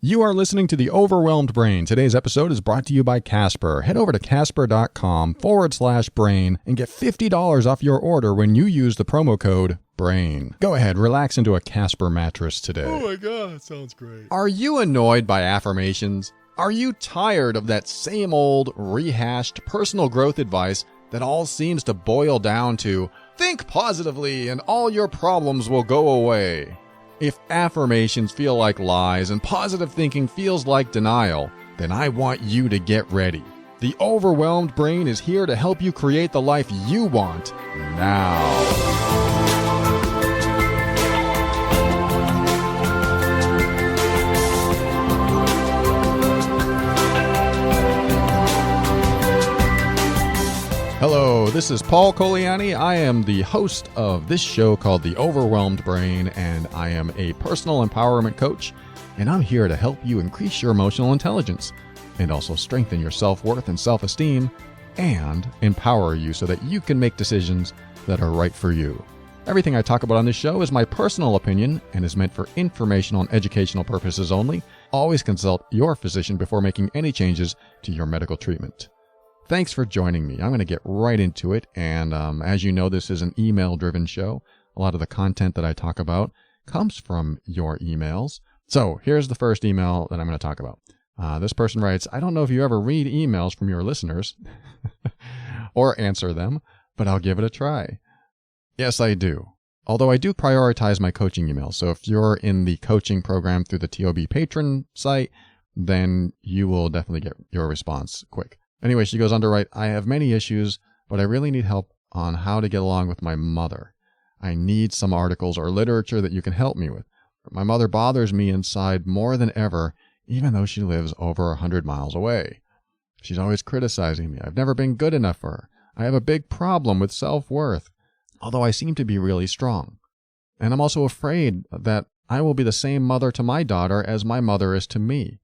You are listening to The Overwhelmed Brain. Today's episode is brought to you by Casper. Head over to casper.com/brain and get $50 off your order when you use the promo code BRAIN. Go ahead, relax into a Casper mattress today. Oh my God, that sounds great. Are you annoyed by affirmations? Are you tired of that same old, rehashed personal growth advice that all seems to boil down to, think positively and all your problems will go away? If affirmations feel like lies and positive thinking feels like denial, then I want you to get ready. The Overwhelmed Brain is here to help you create the life you want now. Hello, this is Paul Coliani. I am the host of this show called The Overwhelmed Brain, and I am a personal empowerment coach, and I'm here to help you increase your emotional intelligence and also strengthen your self-worth and self-esteem and empower you so that you can make decisions that are right for you. Everything I talk about on this show is my personal opinion and is meant for informational and educational purposes only. Always consult your physician before making any changes to your medical treatment. Thanks for joining me. I'm going to get right into it. And as you know, this is an email-driven show. A lot of the content that I talk about comes from your emails. So here's the first email that I'm going to talk about. This person writes, I don't know if you ever read emails from your listeners or answer them, but I'll give it a try. Yes, I do. Although I do prioritize my coaching emails. So if you're in the coaching program through the TOB patron site, then you will definitely get your response quick. Anyway, she goes on to write, I have many issues, but I really need help on how to get along with my mother. I need some articles or literature that you can help me with. My mother bothers me inside more than ever, even though she lives over 100 miles away. She's always criticizing me. I've never been good enough for her. I have a big problem with self-worth, although I seem to be really strong. And I'm also afraid that I will be the same mother to my daughter as my mother is to me.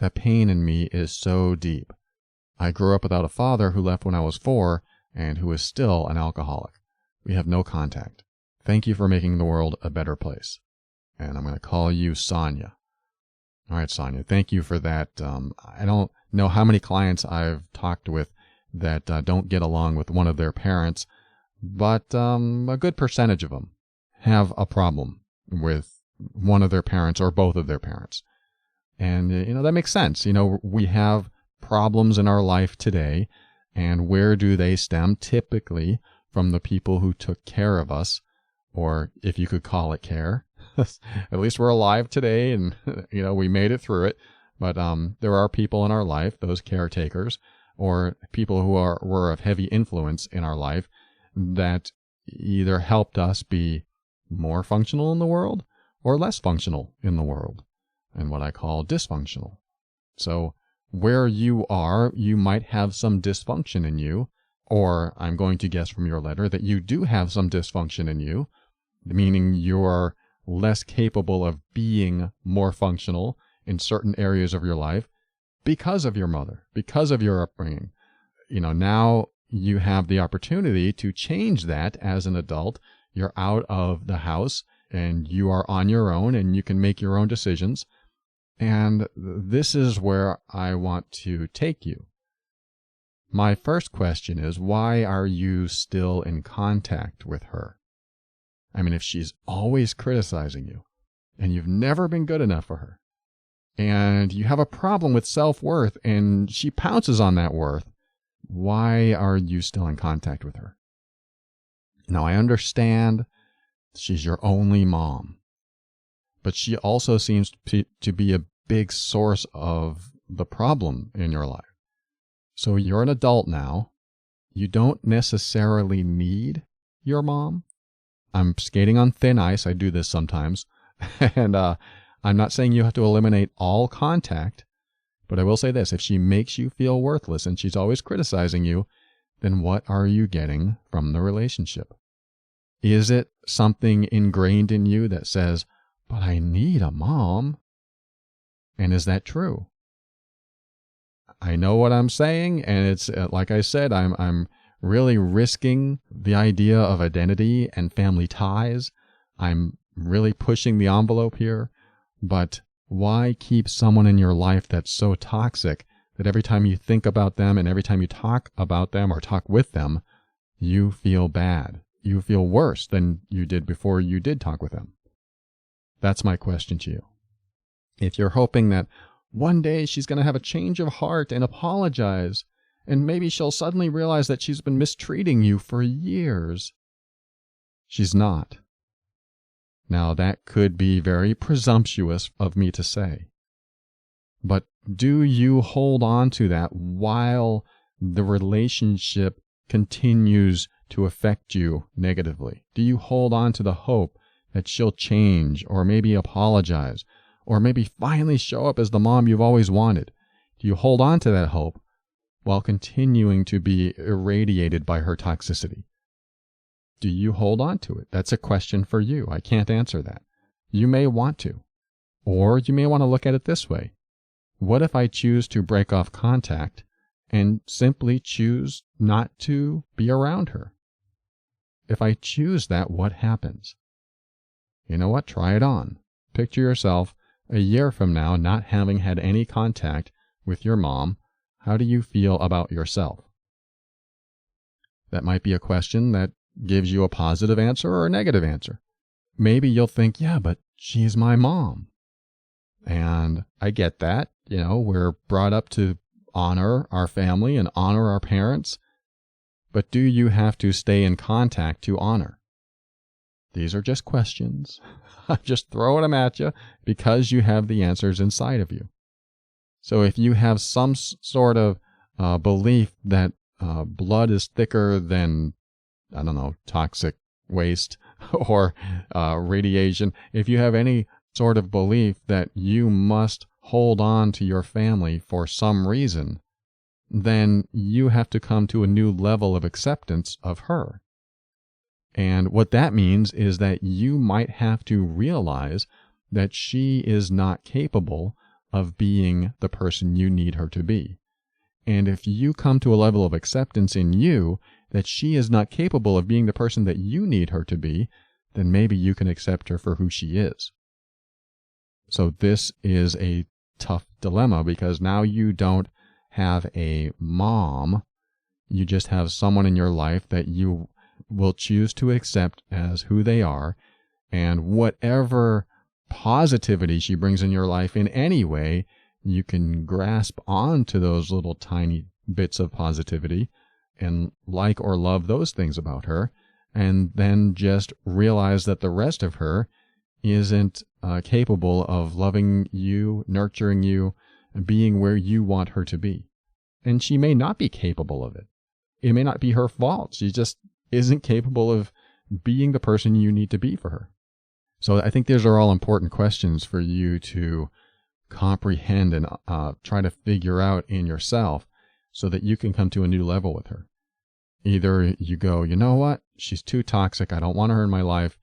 The pain in me is so deep. I grew up without a father who left when I was 4 and who is still an alcoholic. We have no contact. Thank you for making the world a better place. And I'm going to call you Sonia. All right, Sonia, thank you for that. I don't know how many clients I've talked with that don't get along with one of their parents, but a good percentage of them have a problem with one of their parents or both of their parents. And, that makes sense. We have problems in our life today, and where do they stem? Typically from the people who took care of us, or if you could call it care. At least we're alive today, and we made it through it. But there are people in our life, those caretakers, or people who were of heavy influence in our life, that either helped us be more functional in the world or less functional in the world, and what I call dysfunctional. So where you are, you might have some dysfunction in you, or I'm going to guess from your letter that you do have some dysfunction in you, meaning you're less capable of being more functional in certain areas of your life because of your mother, because of your upbringing. Now you have the opportunity to change that as an adult. You're out of the house and you are on your own and you can make your own decisions. And this is where I want to take you. My first question is, why are you still in contact with her? I mean, if she's always criticizing you, and you've never been good enough for her, and you have a problem with self-worth, and she pounces on that worth, why are you still in contact with her? Now, I understand she's your only mom. But she also seems to be a big source of the problem in your life. So you're an adult now. You don't necessarily need your mom. I'm skating on thin ice. I do this sometimes. And I'm not saying you have to eliminate all contact. But I will say this. If she makes you feel worthless and she's always criticizing you, then what are you getting from the relationship? Is it something ingrained in you that says, but I need a mom? And is that true? I know what I'm saying, and it's like I said, I'm really risking the idea of identity and family ties. I'm really pushing the envelope here, but Why keep someone in your life that's so toxic that every time you think about them and every time you talk about them or talk with them, you feel bad? You feel worse than you did before you did talk with them. That's my question to you. If you're hoping that one day she's going to have a change of heart and apologize, and maybe she'll suddenly realize that she's been mistreating you for years, she's not. Now, that could be very presumptuous of me to say. But do you hold on to that while the relationship continues to affect you negatively? Do you hold on to the hope that she'll change or maybe apologize or maybe finally show up as the mom you've always wanted? Do you hold on to that hope while continuing to be irradiated by her toxicity? Do you hold on to it? That's a question for you. I can't answer that. You may want to. Or you may want to look at it this way. What if I choose to break off contact and simply choose not to be around her? If I choose that, what happens? You know what? Try it on. Picture yourself a year from now not having had any contact with your mom. How do you feel about yourself? That might be a question that gives you a positive answer or a negative answer. Maybe you'll think, yeah, but she's my mom. And I get that. We're brought up to honor our family and honor our parents. But do you have to stay in contact to honor? These are just questions. I'm just throwing them at you because you have the answers inside of you. So if you have some sort of belief that blood is thicker than, toxic waste or radiation, if you have any sort of belief that you must hold on to your family for some reason, then you have to come to a new level of acceptance of her. And what that means is that you might have to realize that she is not capable of being the person you need her to be. And if you come to a level of acceptance in you that she is not capable of being the person that you need her to be, then maybe you can accept her for who she is. So this is a tough dilemma because now you don't have a mom. You just have someone in your life that you will choose to accept as who they are, and whatever positivity she brings in your life in any way, you can grasp onto those little tiny bits of positivity and like or love those things about her, and then just realize that the rest of her isn't capable of loving you, nurturing you, and being where you want her to be. And she may not be capable of it. It may not be her fault. She just isn't capable of being the person you need to be for her. So I think these are all important questions for you to comprehend and try to figure out in yourself so that you can come to a new level with her. Either you go, you know what, she's too toxic, I don't want her in my life,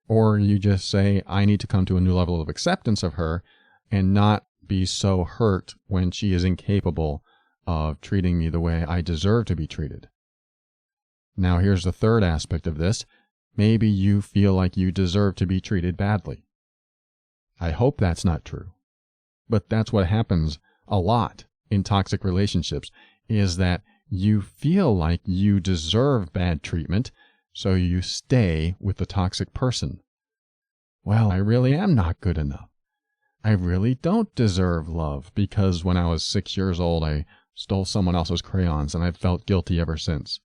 or you just say, I need to come to a new level of acceptance of her and not be so hurt when she is incapable of treating me the way I deserve to be treated. Now here's the third aspect of this. Maybe you feel like you deserve to be treated badly. I hope that's not true. But that's what happens a lot in toxic relationships, is that you feel like you deserve bad treatment, so you stay with the toxic person. Well, I really am not good enough. I really don't deserve love because when I was 6 years old, I stole someone else's crayons and I've felt guilty ever since.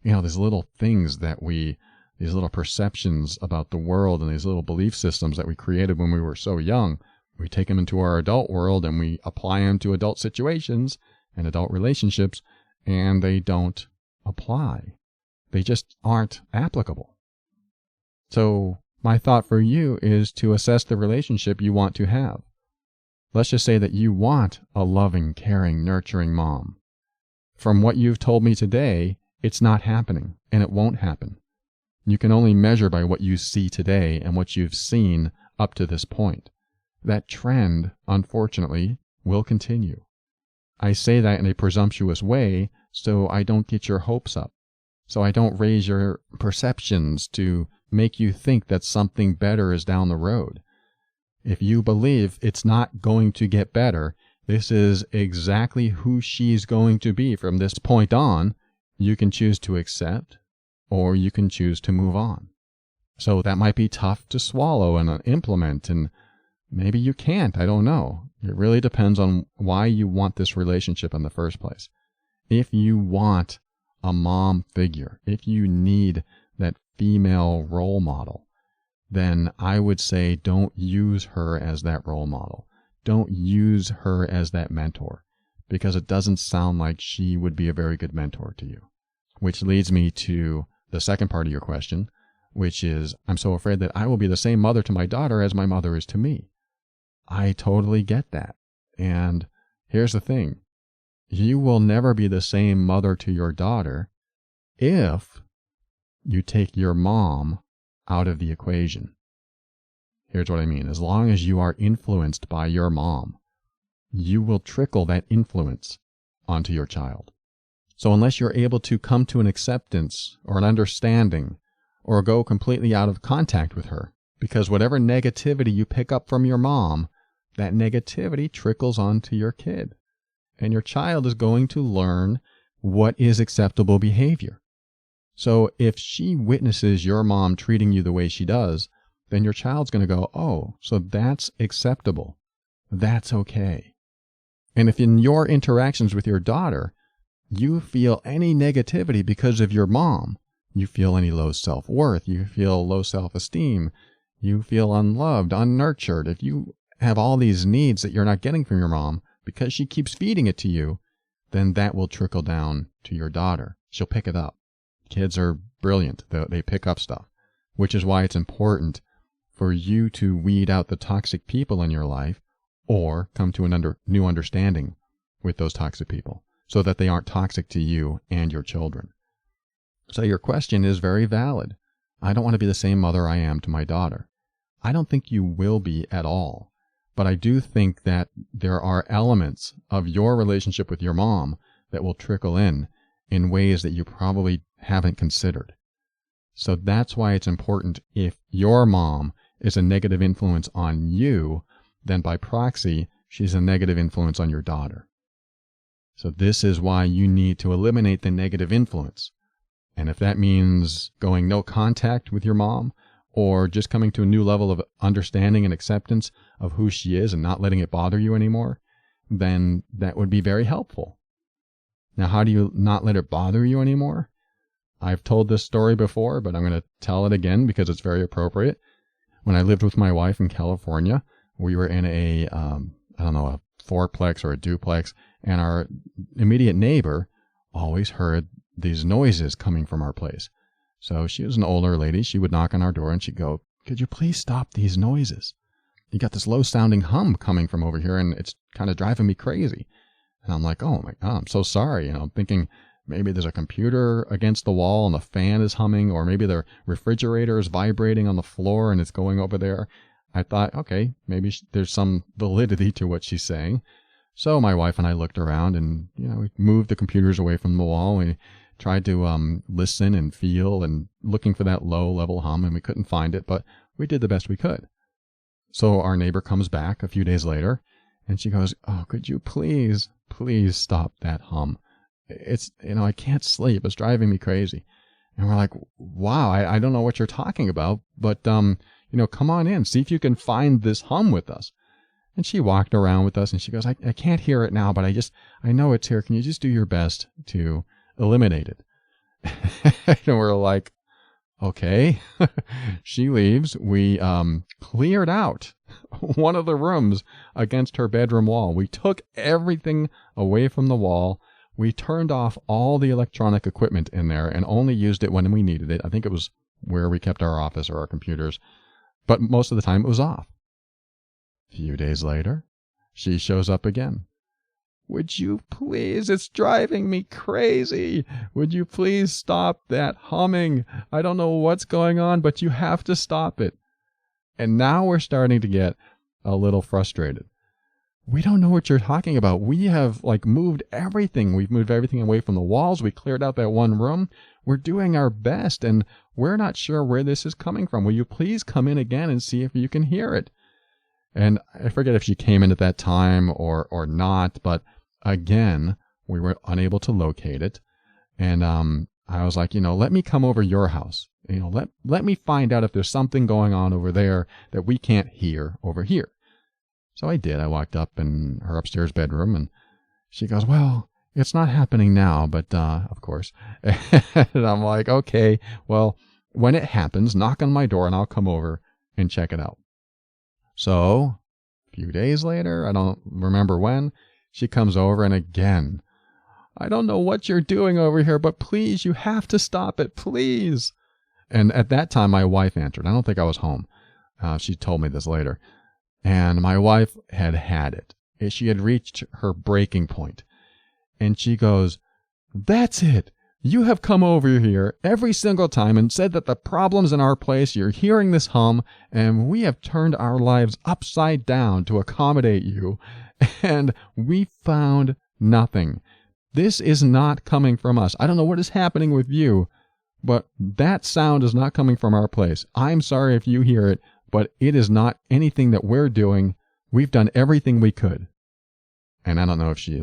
These little things that these little perceptions about the world and these little belief systems that we created when we were so young, we take them into our adult world and we apply them to adult situations and adult relationships, and they don't apply. They just aren't applicable. So my thought for you is to assess the relationship you want to have. Let's just say that you want a loving, caring, nurturing mom. From what you've told me today, it's not happening, and it won't happen. You can only measure by what you see today and what you've seen up to this point. That trend, unfortunately, will continue. I say that in a presumptuous way so I don't get your hopes up, so I don't raise your perceptions to make you think that something better is down the road. If you believe it's not going to get better, this is exactly who she's going to be from this point on, you can choose to accept or you can choose to move on. So that might be tough to swallow and implement, and maybe you can't, I don't know. It really depends on why you want this relationship in the first place. If you want a mom figure, if you need that female role model, then I would say don't use her as that role model. Don't use her as that mentor, because it doesn't sound like she would be a very good mentor to you. Which leads me to the second part of your question, which is, I'm so afraid that I will be the same mother to my daughter as my mother is to me. I totally get that. And here's the thing. You will never be the same mother to your daughter if you take your mom out of the equation. Here's what I mean. As long as you are influenced by your mom, you will trickle that influence onto your child. So unless you're able to come to an acceptance or an understanding or go completely out of contact with her, because whatever negativity you pick up from your mom, that negativity trickles onto your kid. And your child is going to learn what is acceptable behavior. So if she witnesses your mom treating you the way she does, then your child's going to go, oh, so that's acceptable. That's okay. And if in your interactions with your daughter, you feel any negativity because of your mom, you feel any low self-worth, you feel low self-esteem, you feel unloved, unnurtured, if you have all these needs that you're not getting from your mom because she keeps feeding it to you, then that will trickle down to your daughter. She'll pick it up. Kids are brilliant. They pick up stuff, which is why it's important for you to weed out the toxic people in your life or come to a new understanding with those toxic people so that they aren't toxic to you and your children. So your question is very valid. I don't want to be the same mother I am to my daughter. I don't think you will be at all. But I do think that there are elements of your relationship with your mom that will trickle in ways that you probably haven't considered. So that's why it's important, if your mom is a negative influence on you, then by proxy, she's a negative influence on your daughter. So this is why you need to eliminate the negative influence. And if that means going no contact with your mom, or just coming to a new level of understanding and acceptance of who she is and not letting it bother you anymore, then that would be very helpful. Now, how do you not let it bother you anymore? I've told this story before, but I'm going to tell it again because it's very appropriate. When I lived with my wife in California, we were in a fourplex or a duplex, and our immediate neighbor always heard these noises coming from our place. So she was an older lady. She would knock on our door and she'd go, "Could you please stop these noises? You got this low-sounding hum coming from over here, and it's kind of driving me crazy." And I'm like, "Oh my God, I'm so sorry." I'm thinking maybe there's a computer against the wall and the fan is humming, or maybe the refrigerator is vibrating on the floor and it's going over there. I thought, okay, maybe there's some validity to what she's saying. So my wife and I looked around and, we moved the computers away from the wall. We tried to listen and feel and looking for that low-level hum, and we couldn't find it, but we did the best we could. So our neighbor comes back a few days later, and she goes, "Oh, could you please stop that hum? It's, I can't sleep. It's driving me crazy." And we're like, "Wow, I don't know what you're talking about, but, come on in, see if you can find this hum with us." And she walked around with us and she goes, I can't hear it now, but I know it's here. Can you just do your best to eliminate it?" And we're like, okay. She leaves. We cleared out one of the rooms against her bedroom wall. We took everything away from the wall. We turned off all the electronic equipment in there and only used it when we needed it. I think it was where we kept our office or our computers, but most of the time it was off. A few days later, she shows up again. "Would you please? It's driving me crazy. Would you please stop that humming? I don't know what's going on, but you have to stop it." And now we're starting to get a little frustrated. "We don't know what you're talking about. We have moved everything. We've moved everything away from the walls. We cleared out that one room. We're doing our best, and we're not sure where this is coming from. Will you please come in again and see if you can hear it?" And I forget if she came in at that time or not, but again, we were unable to locate it. And I was like, let me come over your house. Let me find out if there's something going on over there that we can't hear over here. So I did. I walked up in her upstairs bedroom, and she goes, well, it's not happening now, but of course. And I'm like, okay, well, when it happens, knock on my door and I'll come over and check it out. So a few days later, I don't remember when, she comes over, and again, I don't know what you're doing over here, but please, you have to stop it, please. And at that time, my wife answered. I don't think I was home. She told me this later. And my wife had it. She had reached her breaking point. And she goes, that's it. You have come over here every single time and said that the problem's in our place. You're hearing this hum, and we have turned our lives upside down to accommodate you, and we found nothing. This is not coming from us. I don't know what is happening with you, but that sound is not coming from our place. I'm sorry if you hear it, but it is not anything that we're doing. We've done everything we could. And I don't know if she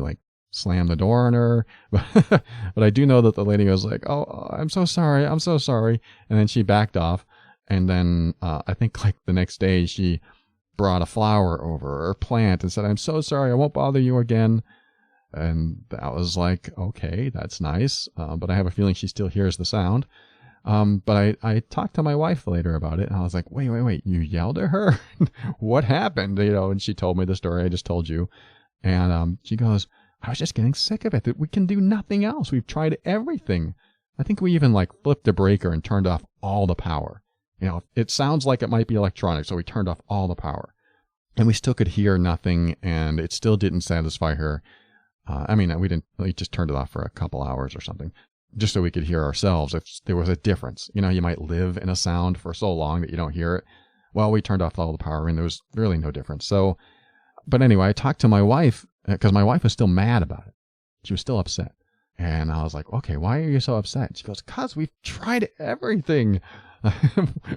slammed the door on her, but I do know that the lady was like, oh, I'm so sorry. And then she backed off. And then I think the next day she brought a flower over, or a plant, and said, I'm so sorry. I won't bother you again. And that was like, okay, that's nice. But I have a feeling she still hears the sound. But I talked to my wife later about it, and I was like, wait, you yelled at her? What happened? And she told me the story I just told you. And she goes, I was just getting sick of it. That we can do nothing else. We've tried everything. I think we even flipped the breaker and turned off all the power. It sounds like it might be electronic, so we turned off all the power. And we still could hear nothing, and it still didn't satisfy her. We just turned it off for a couple hours or something, just so we could hear ourselves if there was a difference. You might live in a sound for so long that you don't hear it. Well, we turned off all the power, and there was really no difference. So, but anyway, I talked to my wife, because my wife was still mad about it. She was still upset. And I was like, okay, why are you so upset? She goes, because we've tried everything.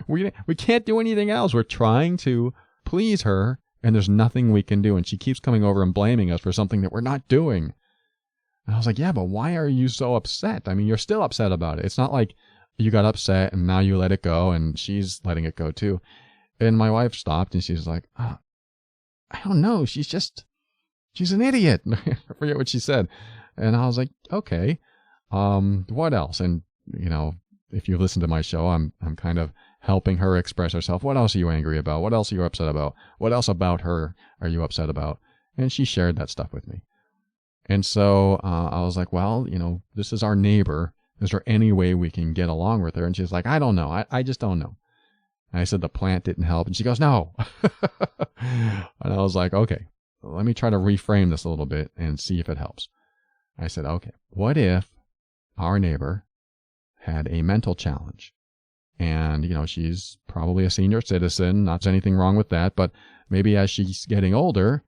we can't do anything else. We're trying to please her, and there's nothing we can do. And she keeps coming over and blaming us for something that we're not doing. And I was like, yeah, but why are you so upset? I mean, you're still upset about it. It's not like you got upset and now you let it go, and she's letting it go too. And my wife stopped, and she's like, I don't know. She's an idiot. I forget what she said. And I was like, okay, what else? And, if you listen to my show, I'm kind of helping her express herself. What else are you angry about? What else are you upset about? What else about her are you upset about? And she shared that stuff with me. And so I was like, well, this is our neighbor. Is there any way we can get along with her? And she's like, I don't know. I just don't know. And I said the plant didn't help. And she goes, no. And I was like, okay, let me try to reframe this a little bit and see if it helps. I said, okay, what if our neighbor had a mental challenge? And, she's probably a senior citizen. Not there's anything wrong with that. But maybe as she's getting older,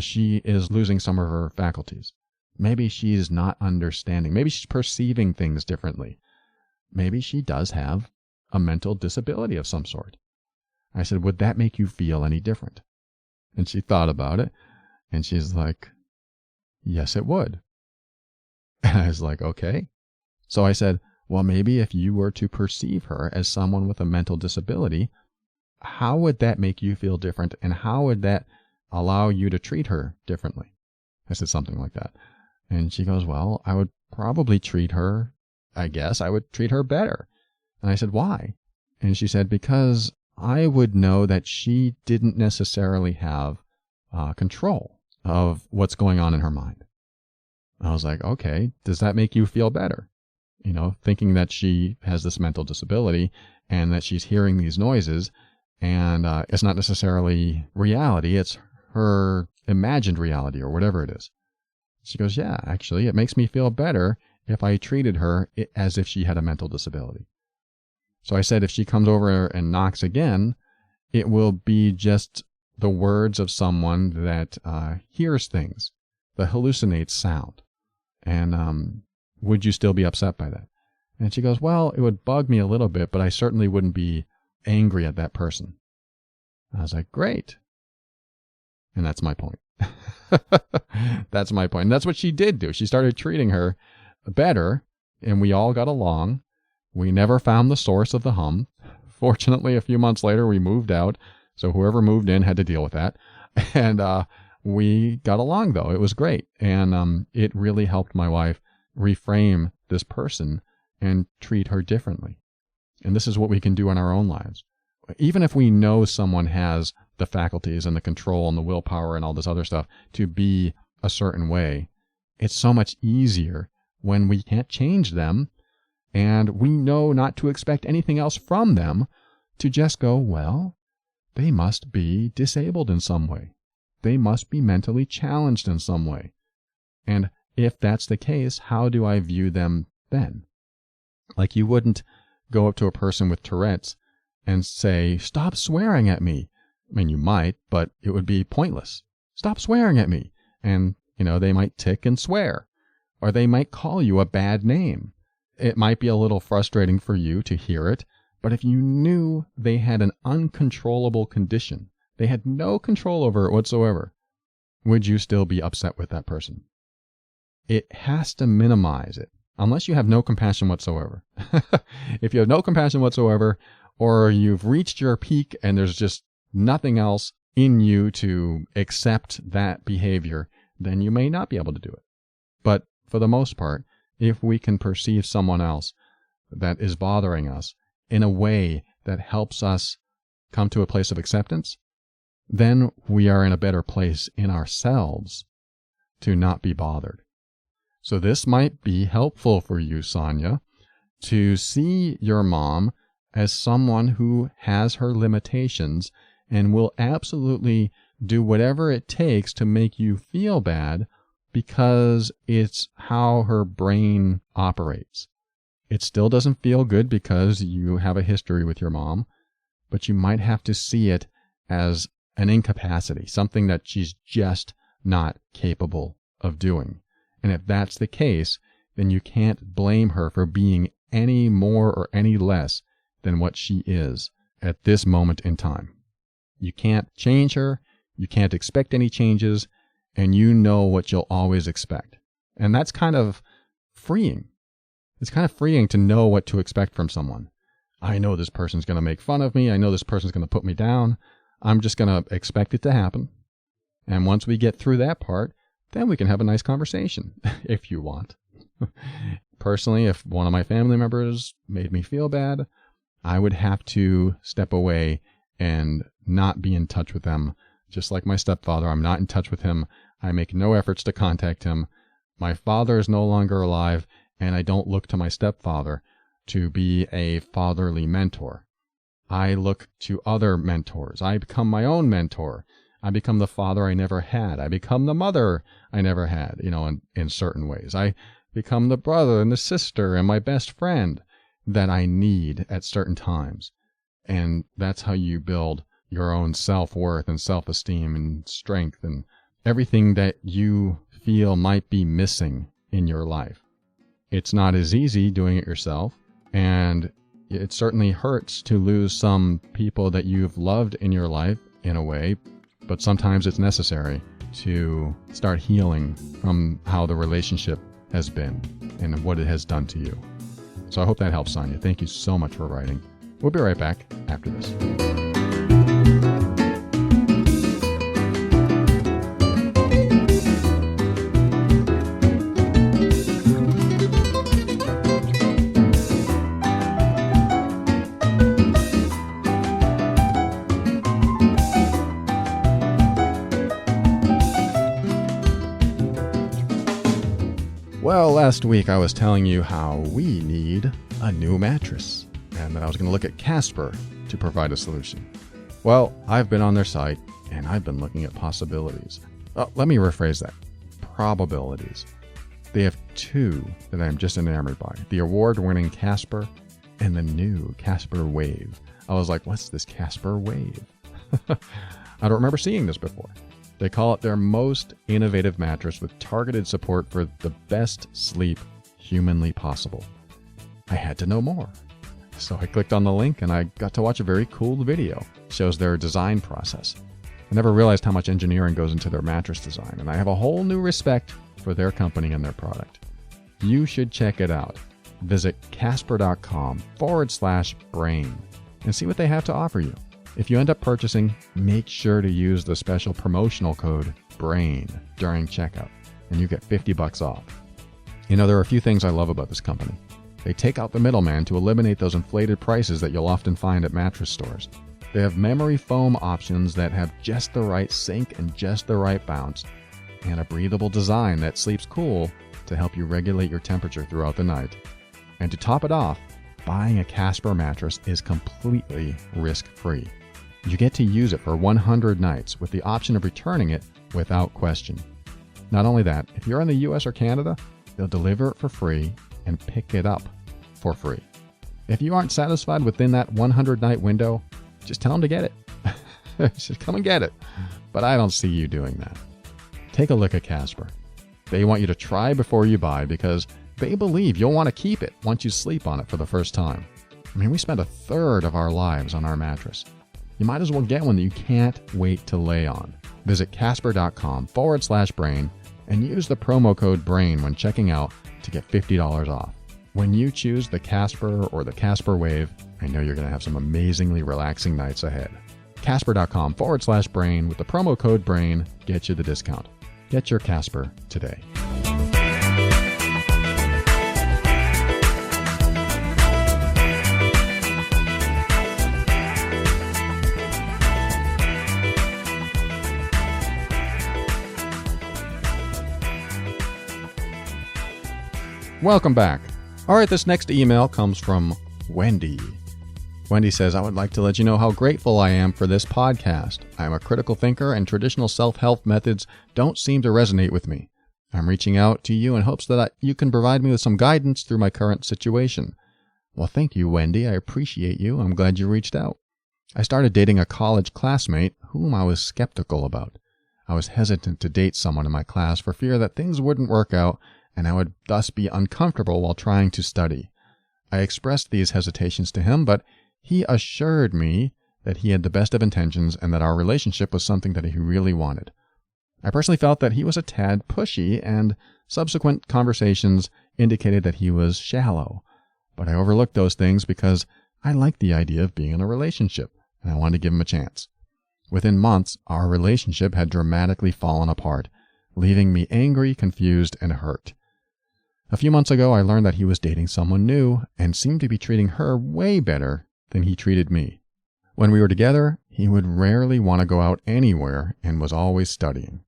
she is losing some of her faculties. Maybe she's not understanding. Maybe she's perceiving things differently. Maybe she does have a mental disability of some sort. I said, would that make you feel any different? And she thought about it, and she's like, yes, it would. And I was like, okay. So I said, well, maybe if you were to perceive her as someone with a mental disability, how would that make you feel different? And how would that allow you to treat her differently? I said something like that. And she goes, well, I would probably treat her, I guess I would treat her better. And I said, why? And she said, because I would know that she didn't necessarily have control of what's going on in her mind. I was like, okay, does that make you feel better? Thinking that she has this mental disability and that she's hearing these noises, and it's not necessarily reality, it's her imagined reality or whatever it is. She goes, yeah, actually, it makes me feel better if I treated her as if she had a mental disability. So I said, if she comes over and knocks again, it will be just the words of someone that hears things, that hallucinates sound. And would you still be upset by that? And she goes, well, it would bug me a little bit, but I certainly wouldn't be angry at that person. I was like, great. And that's my point. That's my point. And that's what she did do. She started treating her better, and we all got along. We never found the source of the hum. Fortunately, a few months later, we moved out. So whoever moved in had to deal with that. And we got along, though. It was great. And it really helped my wife reframe this person and treat her differently. And this is what we can do in our own lives. Even if we know someone has the faculties and the control and the willpower and all this other stuff to be a certain way, it's so much easier when we can't change them and we know not to expect anything else from them, to just go, well, they must be disabled in some way. They must be mentally challenged in some way. And if that's the case, how do I view them then? Like, you wouldn't go up to a person with Tourette's and say, stop swearing at me. I mean, you might, but it would be pointless. Stop swearing at me. And, they might tick and swear, or they might call you a bad name. It might be a little frustrating for you to hear it, but if you knew they had an uncontrollable condition, they had no control over it whatsoever, would you still be upset with that person? It has to minimize it, unless you have no compassion whatsoever. If you have no compassion whatsoever, or you've reached your peak and there's just nothing else in you to accept that behavior, then you may not be able to do it. But for the most part, if we can perceive someone else that is bothering us in a way that helps us come to a place of acceptance, then we are in a better place in ourselves to not be bothered. So this might be helpful for you, Sonia, to see your mom as someone who has her limitations and will absolutely do whatever it takes to make you feel bad, because it's how her brain operates. It still doesn't feel good because you have a history with your mom, but you might have to see it as an incapacity, something that she's just not capable of doing. And if that's the case, then you can't blame her for being any more or any less than what she is at this moment in time. You can't change her, you can't expect any changes, and you know what you'll always expect. And that's kind of freeing. It's kind of freeing to know what to expect from someone. I know this person's going to make fun of me. I know this person's going to put me down. I'm just going to expect it to happen. And once we get through that part, then we can have a nice conversation, if you want. Personally, if one of my family members made me feel bad, I would have to step away and not be in touch with them. Just like my stepfather, I'm not in touch with him. I make no efforts to contact him. My father is no longer alive, and I don't look to my stepfather to be a fatherly mentor. I look to other mentors. I become my own mentor. I become the father I never had. I become the mother I never had, in certain ways. I become the brother and the sister and my best friend that I need at certain times. And that's how you build your own self-worth and self-esteem and strength and everything that you feel might be missing in your life. It's not as easy doing it yourself, and it certainly hurts to lose some people that you've loved in your life in a way, but sometimes it's necessary to start healing from how the relationship has been and what it has done to you. So I hope that helps, Sonia. Thank you so much for writing. We'll be right back after this. Well, last week I was telling you how we need a new mattress, and that I was going to look at Casper to provide a solution. Well, I've been on their site, and I've been looking at possibilities. Let me rephrase that. Probabilities. They have two that I'm just enamored by. The award-winning Casper and the new Casper Wave. I was like, what's this Casper Wave? I don't remember seeing this before. They call it their most innovative mattress with targeted support for the best sleep humanly possible. I had to know more. So I clicked on the link and I got to watch a very cool video. It shows their design process. I never realized how much engineering goes into their mattress design, and I have a whole new respect for their company and their product. You should check it out. Visit Casper.com/brain and see what they have to offer you. If you end up purchasing, make sure to use the special promotional code BRAIN during checkout, and you get $50 off. You know, there are a few things I love about this company. They take out the middleman to eliminate those inflated prices that you'll often find at mattress stores. They have memory foam options that have just the right sink and just the right bounce, and a breathable design that sleeps cool to help you regulate your temperature throughout the night. And to top it off, buying a Casper mattress is completely risk-free. You get to use it for 100 nights with the option of returning it without question. Not only that, if you're in the US or Canada, they'll deliver it for free and pick it up for free. If you aren't satisfied within that 100-night window, just tell them to get it. Just come and get it. But I don't see you doing that. Take a look at Casper. They want you to try before you buy because they believe you'll want to keep it once you sleep on it for the first time. I mean, we spend 1/3 of our lives on our mattress. You might as well get one that you can't wait to lay on. Visit Casper.com/brain and use the promo code BRAIN when checking out to get $50 off. When you choose the Casper or the Casper Wave, I know you're going to have some amazingly relaxing nights ahead. Casper.com/brain with the promo code BRAIN gets you the discount. Get your Casper today. Welcome back. All right, this next email comes from Wendy. Wendy says, I would like to let you know how grateful I am for this podcast. I am a critical thinker and traditional self-help methods don't seem to resonate with me. I'm reaching out to you in hopes that you can provide me with some guidance through my current situation. Well, thank you, Wendy. I appreciate you. I'm glad you reached out. I started dating a college classmate whom I was skeptical about. I was hesitant to date someone in my class for fear that things wouldn't work out and I would thus be uncomfortable while trying to study. I expressed these hesitations to him, but he assured me that he had the best of intentions and that our relationship was something that he really wanted. I personally felt that he was a tad pushy, and subsequent conversations indicated that he was shallow. But I overlooked those things because I liked the idea of being in a relationship, and I wanted to give him a chance. Within months, our relationship had dramatically fallen apart, leaving me angry, confused, and hurt. A few months ago, I learned that he was dating someone new and seemed to be treating her way better than he treated me. When we were together, he would rarely want to go out anywhere and was always studying.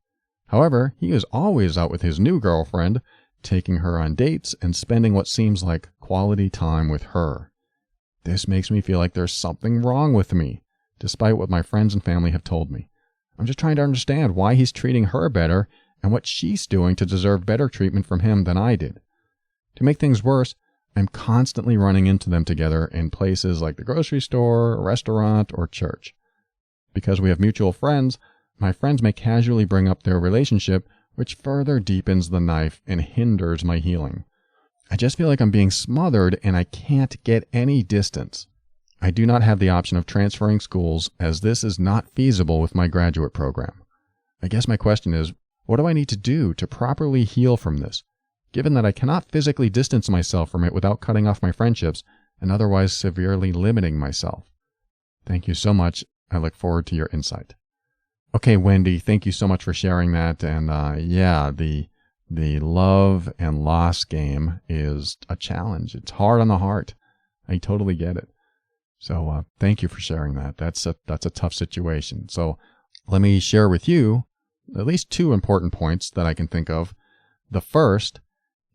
However, he was always out with his new girlfriend, taking her on dates and spending what seems like quality time with her. This makes me feel like there's something wrong with me, despite what my friends and family have told me. I'm just trying to understand why he's treating her better and what she's doing to deserve better treatment from him than I did. To make things worse, I'm constantly running into them together in places like the grocery store, a restaurant, or church. Because we have mutual friends, my friends may casually bring up their relationship, which further deepens the knife and hinders my healing. I just feel like I'm being smothered and I can't get any distance. I do not have the option of transferring schools as this is not feasible with my graduate program. I guess my question is, what do I need to do to properly heal from this, given that I cannot physically distance myself from it without cutting off my friendships and otherwise severely limiting myself? Thank you so much. I look forward to your insight. Okay, Wendy, thank you so much for sharing that. And the love and loss game is a challenge. It's hard on the heart. I totally get it. So thank you for sharing that. That's a tough situation. So let me share with you at least two important points that I can think of. The first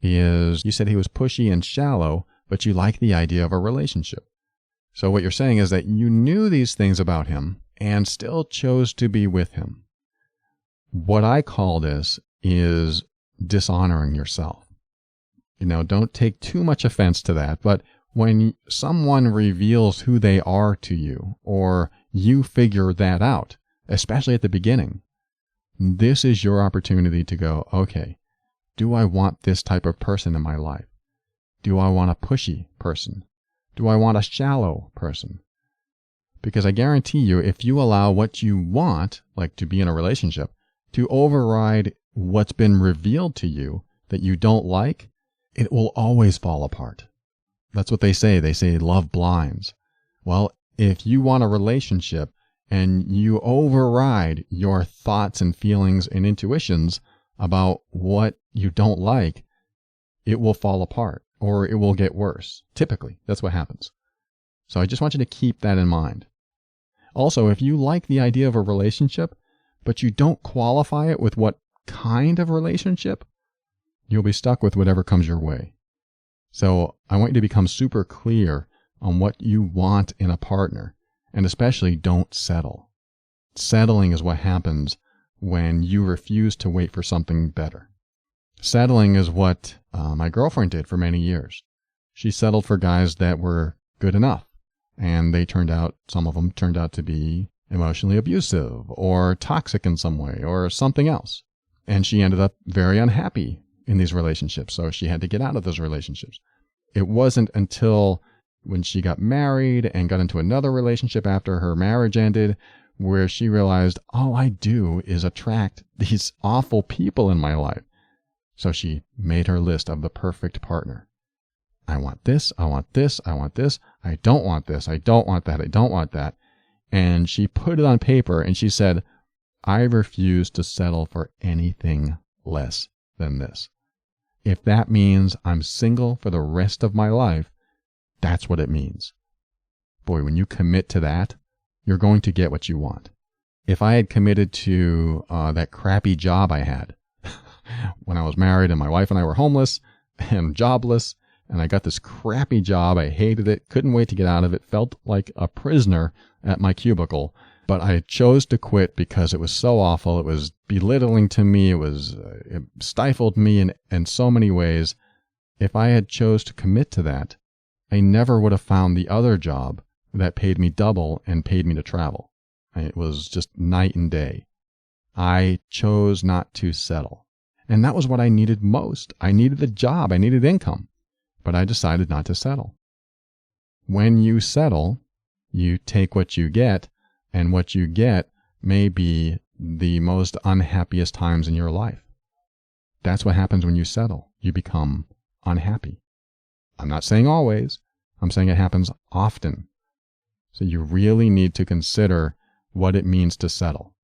is you said he was pushy and shallow, but you like the idea of a relationship. So what you're saying is that you knew these things about him and still chose to be with him. What I call this is dishonoring yourself. You know, don't take too much offense to that, but when someone reveals who they are to you, or you figure that out, especially at the beginning, this is your opportunity to go, okay, do I want this type of person in my life? Do I want a pushy person? Do I want a shallow person? Because I guarantee you, if you allow what you want, like to be in a relationship, to override what's been revealed to you that you don't like, it will always fall apart. That's what they say. They say love blinds. Well, if you want a relationship and you override your thoughts and feelings and intuitions about what you don't like, it will fall apart or it will get worse. Typically, that's what happens. So I just want you to keep that in mind. Also, if you like the idea of a relationship, but you don't qualify it with what kind of relationship, you'll be stuck with whatever comes your way. So I want you to become super clear on what you want in a partner, and especially don't settle. Settling is what happens when you refuse to wait for something better. Settling is what my girlfriend did for many years. She settled for guys that were good enough, and some of them turned out to be emotionally abusive or toxic in some way or something else. And she ended up very unhappy in these relationships, so she had to get out of those relationships. It wasn't until when she got married and got into another relationship after her marriage ended where she realized, all I do is attract these awful people in my life. So she made her list of the perfect partner. I want this, I want this, I want this, I don't want this, I don't want that, I don't want that. And she put it on paper and she said, I refuse to settle for anything less than this. If that means I'm single for the rest of my life, that's what it means. Boy, when you commit to that, you're going to get what you want. If I had committed to that crappy job I had when I was married and my wife and I were homeless and jobless, and I got this crappy job, I hated it, couldn't wait to get out of it, felt like a prisoner at my cubicle, but I chose to quit because it was so awful. It was belittling to me. It stifled me in so many ways. If I had chose to commit to that, I never would have found the other job that paid me double and paid me to travel. It was just night and day. I chose not to settle. And that was what I needed most. I needed the job. I needed income. But I decided not to settle. When you settle, you take what you get, and what you get may be the most unhappiest times in your life. That's what happens when you settle. You become unhappy. I'm not saying always. I'm saying it happens often. So you really need to consider what it means to settle.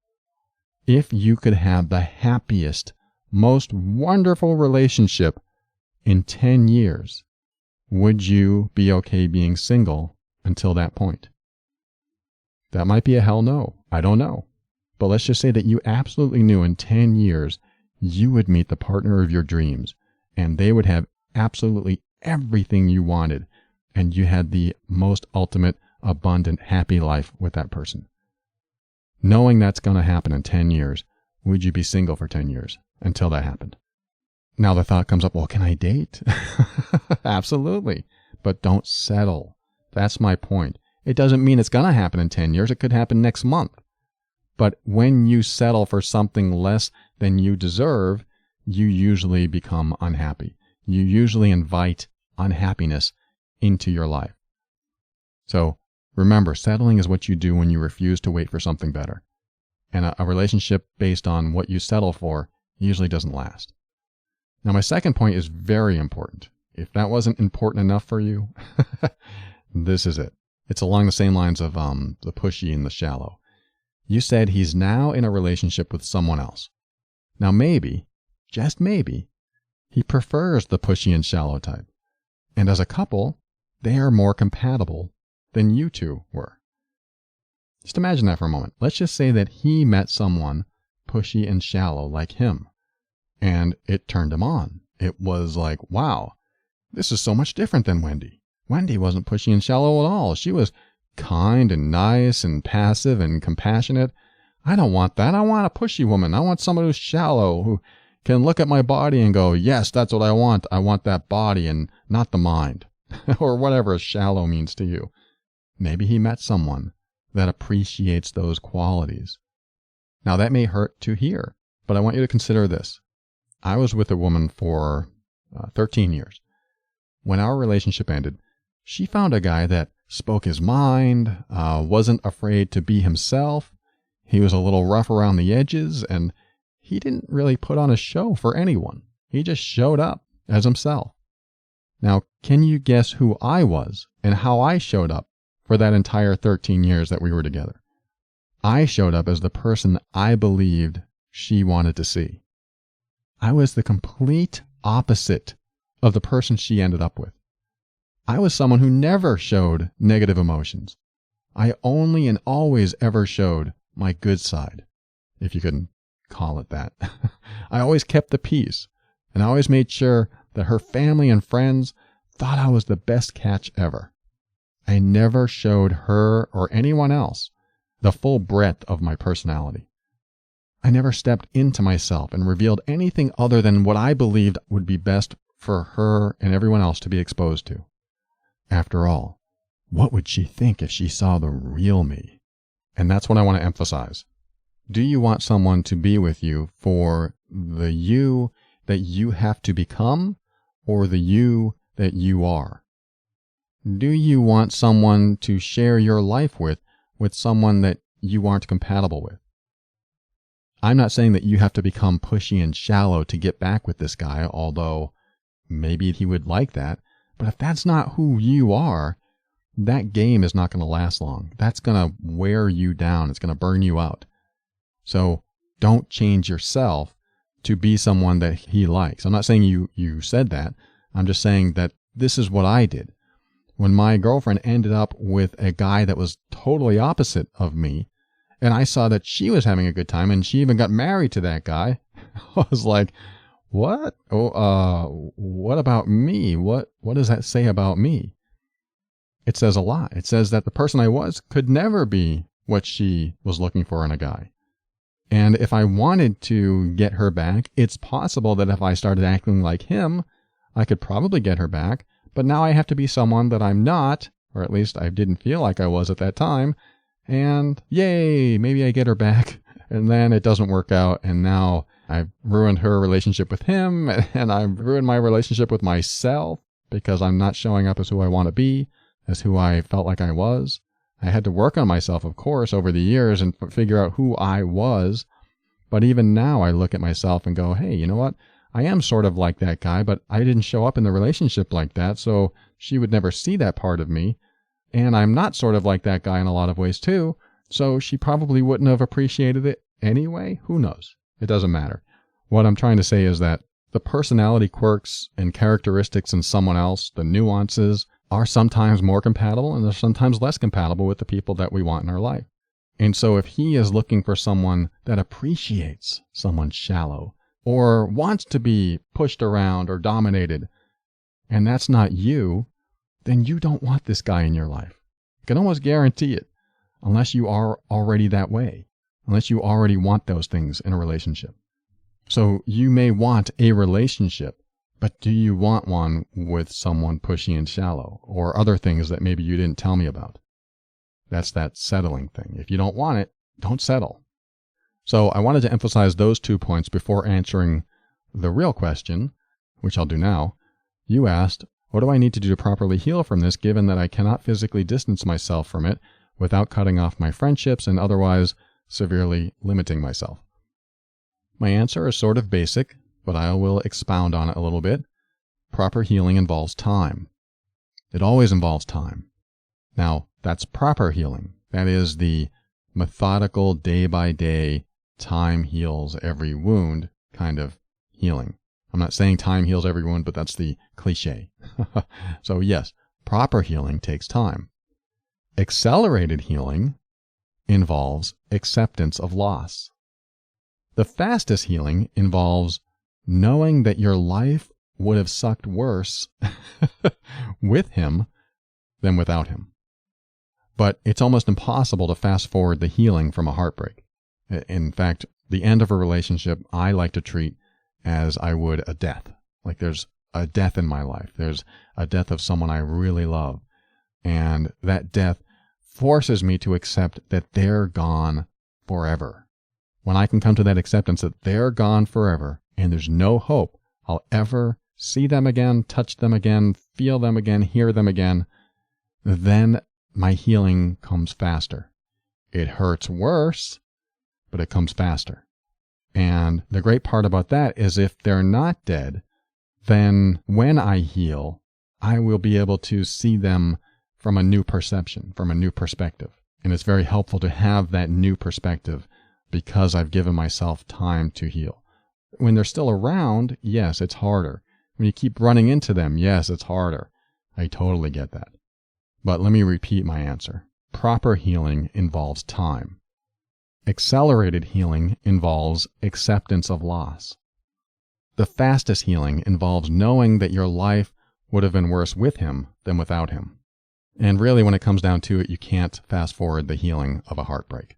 If you could have the happiest, most wonderful relationship in 10 years, would you be okay being single until that point? That might be a hell no. I don't know. But let's just say that you absolutely knew in 10 years you would meet the partner of your dreams and they would have absolutely everything you wanted and you had the most ultimate, abundant, happy life with that person. Knowing that's going to happen in 10 years, would you be single for 10 years until that happened? Now the thought comes up, well, can I date? Absolutely. But don't settle. That's my point. It doesn't mean it's going to happen in 10 years. It could happen next month. But when you settle for something less than you deserve, you usually become unhappy. You usually invite unhappiness into your life. So remember, settling is what you do when you refuse to wait for something better. And a relationship based on what you settle for usually doesn't last. Now, my second point is very important. If that wasn't important enough for you, this is it. It's along the same lines of the pushy and the shallow. You said he's now in a relationship with someone else. Now maybe, just maybe, he prefers the pushy and shallow type. And as a couple, they are more compatible than you two were. Just imagine that for a moment. Let's just say that he met someone pushy and shallow like him. And it turned him on. It was like, wow, this is so much different than Wendy. Wendy wasn't pushy and shallow at all. She was kind and nice and passive and compassionate. I don't want that. I want a pushy woman. I want someone who's shallow, who can look at my body and go, yes, that's what I want. I want that body and not the mind. Or whatever shallow means to you. Maybe he met someone that appreciates those qualities. Now that may hurt to hear, but I want you to consider this. I was with a woman for 13 years. When our relationship ended, She found a guy that spoke his mind, wasn't afraid to be himself. He was a little rough around the edges, and he didn't really put on a show for anyone. He just showed up as himself. Now, can you guess who I was and how I showed up for that entire 13 years that we were together? I showed up as the person I believed she wanted to see. I was the complete opposite of the person she ended up with. I was someone who never showed negative emotions. I only and always ever showed my good side, if you can call it that. I always kept the peace, and I always made sure that her family and friends thought I was the best catch ever. I never showed her or anyone else the full breadth of my personality. I never stepped into myself and revealed anything other than what I believed would be best for her and everyone else to be exposed to. After all, what would she think if she saw the real me? And that's what I want to emphasize. Do you want someone to be with you for the you that you have to become, or the you that you are? Do you want someone to share your life with someone that you aren't compatible with? I'm not saying that you have to become pushy and shallow to get back with this guy, although maybe he would like that. But if that's not who you are, that game is not going to last long. That's going to wear you down. It's going to burn you out. So don't change yourself to be someone that he likes. I'm not saying you said that. I'm just saying that this is what I did. When my girlfriend ended up with a guy that was totally opposite of me, and I saw that she was having a good time, and she even got married to that guy, I was like, what? What about me? What does that say about me? It says a lot. It says that the person I was could never be what she was looking for in a guy. And if I wanted to get her back, it's possible that if I started acting like him, I could probably get her back. But now I have to be someone that I'm not, or at least I didn't feel like I was at that time. And yay, maybe I get her back. And then it doesn't work out. And now I've ruined her relationship with him. And I've ruined my relationship with myself because I'm not showing up as who I want to be, as who I felt like I was. I had to work on myself, of course, over the years and figure out who I was. But even now I look at myself and go, hey, you know what? I am sort of like that guy, but I didn't show up in the relationship like that, so she would never see that part of me. And I'm not sort of like that guy in a lot of ways too, so she probably wouldn't have appreciated it anyway. Who knows? It doesn't matter. What I'm trying to say is that the personality quirks and characteristics in someone else, the nuances, are sometimes more compatible and they're sometimes less compatible with the people that we want in our life. And so if he is looking for someone that appreciates someone shallow or wants to be pushed around or dominated, and that's not you, then you don't want this guy in your life. I can almost guarantee it, unless you are already that way, unless you already want those things in a relationship. So you may want a relationship, but do you want one with someone pushy and shallow or other things that maybe you didn't tell me about? That's that settling thing. If you don't want it, don't settle. So I wanted to emphasize those 2 points before answering the real question, which I'll do now. You asked, what do I need to do to properly heal from this, given that I cannot physically distance myself from it without cutting off my friendships and otherwise severely limiting myself? My answer is sort of basic, but I will expound on it a little bit. Proper healing involves time. It always involves time. Now, that's proper healing. That is the methodical, day-by-day, time heals every wound kind of healing. I'm not saying time heals every wound, but that's the cliche. So yes, proper healing takes time. Accelerated healing involves acceptance of loss. The fastest healing involves knowing that your life would have sucked worse with him than without him. But it's almost impossible to fast forward the healing from a heartbreak. In fact, the end of a relationship I like to treat as I would a death. Like there's a death in my life. There's a death of someone I really love. And that death forces me to accept that they're gone forever. When I can come to that acceptance that they're gone forever and there's no hope I'll ever see them again, touch them again, feel them again, hear them again, then my healing comes faster. It hurts worse, but it comes faster. And the great part about that is if they're not dead, then when I heal, I will be able to see them from a new perception, from a new perspective. And it's very helpful to have that new perspective because I've given myself time to heal. When they're still around, yes, it's harder. When you keep running into them, yes, it's harder. I totally get that. But let me repeat my answer. Proper healing involves time. Accelerated healing involves acceptance of loss. The fastest healing involves knowing that your life would have been worse with him than without him. And really, when it comes down to it, you can't fast forward the healing of a heartbreak.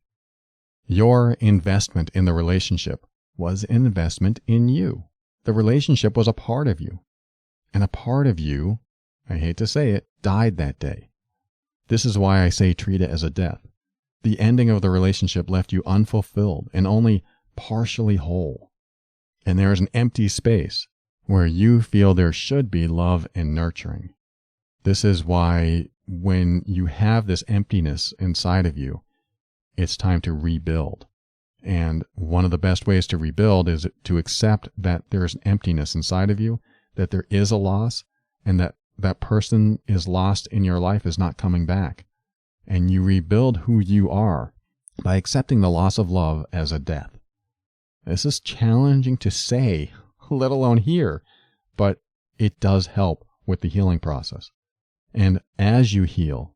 Your investment in the relationship was an investment in you. The relationship was a part of you. And a part of you, I hate to say it, died that day. This is why I say treat it as a death. The ending of the relationship left you unfulfilled and only partially whole. And there is an empty space where you feel there should be love and nurturing. This is why when you have this emptiness inside of you, it's time to rebuild. And one of the best ways to rebuild is to accept that there's an emptiness inside of you, that there is a loss, and that that person is lost in your life, is not coming back. And you rebuild who you are by accepting the loss of love as a death. This is challenging to say, let alone hear, but it does help with the healing process. And as you heal,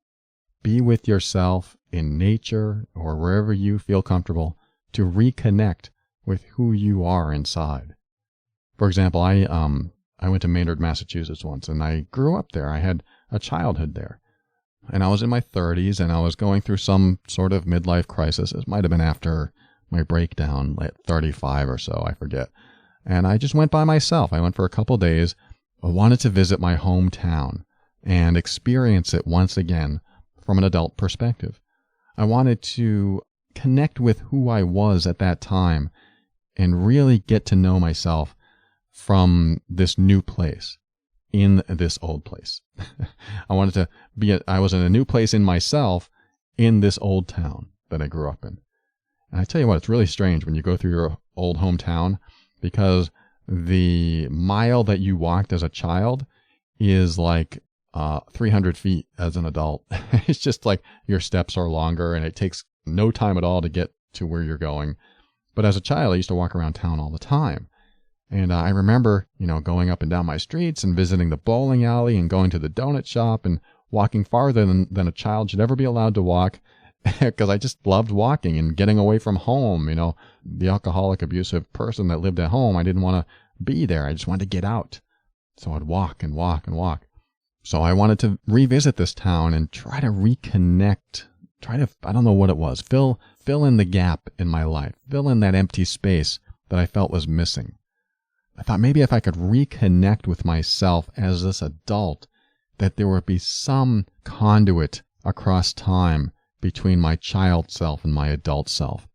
be with yourself in nature or wherever you feel comfortable to reconnect with who you are inside. For example, I went to Maynard, Massachusetts once, and I grew up there. I had a childhood there. And I was in my 30s, and I was going through some sort of midlife crisis. It might have been after my breakdown at 35 or so, I forget. And I just went by myself. I went for a couple days. I wanted to visit my hometown and experience it once again from an adult perspective. I wanted to connect with who I was at that time and really get to know myself from this new place in this old place. I wanted to I was in a new place in myself in this old town that I grew up in. And I tell you what, it's really strange when you go through your old hometown, because the mile that you walked as a child is like 300 feet as an adult. It's just like your steps are longer and it takes no time at all to get to where you're going. But as a child, I used to walk around town all the time. And I remember, going up and down my streets and visiting the bowling alley and going to the donut shop and walking farther than a child should ever be allowed to walk, because I just loved walking and getting away from home. The alcoholic, abusive person that lived at home, I didn't want to be there. I just wanted to get out. So I'd walk and walk and walk. So I wanted to revisit this town and try to reconnect, I don't know what it was, fill in the gap in my life, fill in that empty space that I felt was missing. I thought maybe if I could reconnect with myself as this adult, that there would be some conduit across time between my child self and my adult self.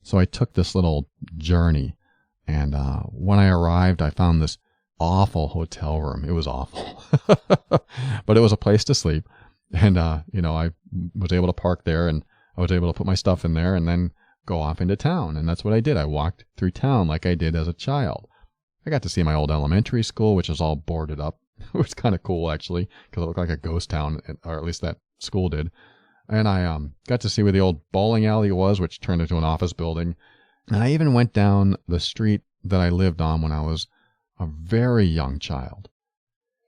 So I took this little journey, and when I arrived, I found this awful hotel room. It was awful, but it was a place to sleep. And, I was able to park there, and I was able to put my stuff in there and then go off into town. And that's what I did. I walked through town like I did as a child. I got to see my old elementary school, which was all boarded up. It was kind of cool, actually, because it looked like a ghost town, or at least that school did. And I got to see where the old bowling alley was, which turned into an office building. And I even went down the street that I lived on when I was a very young child.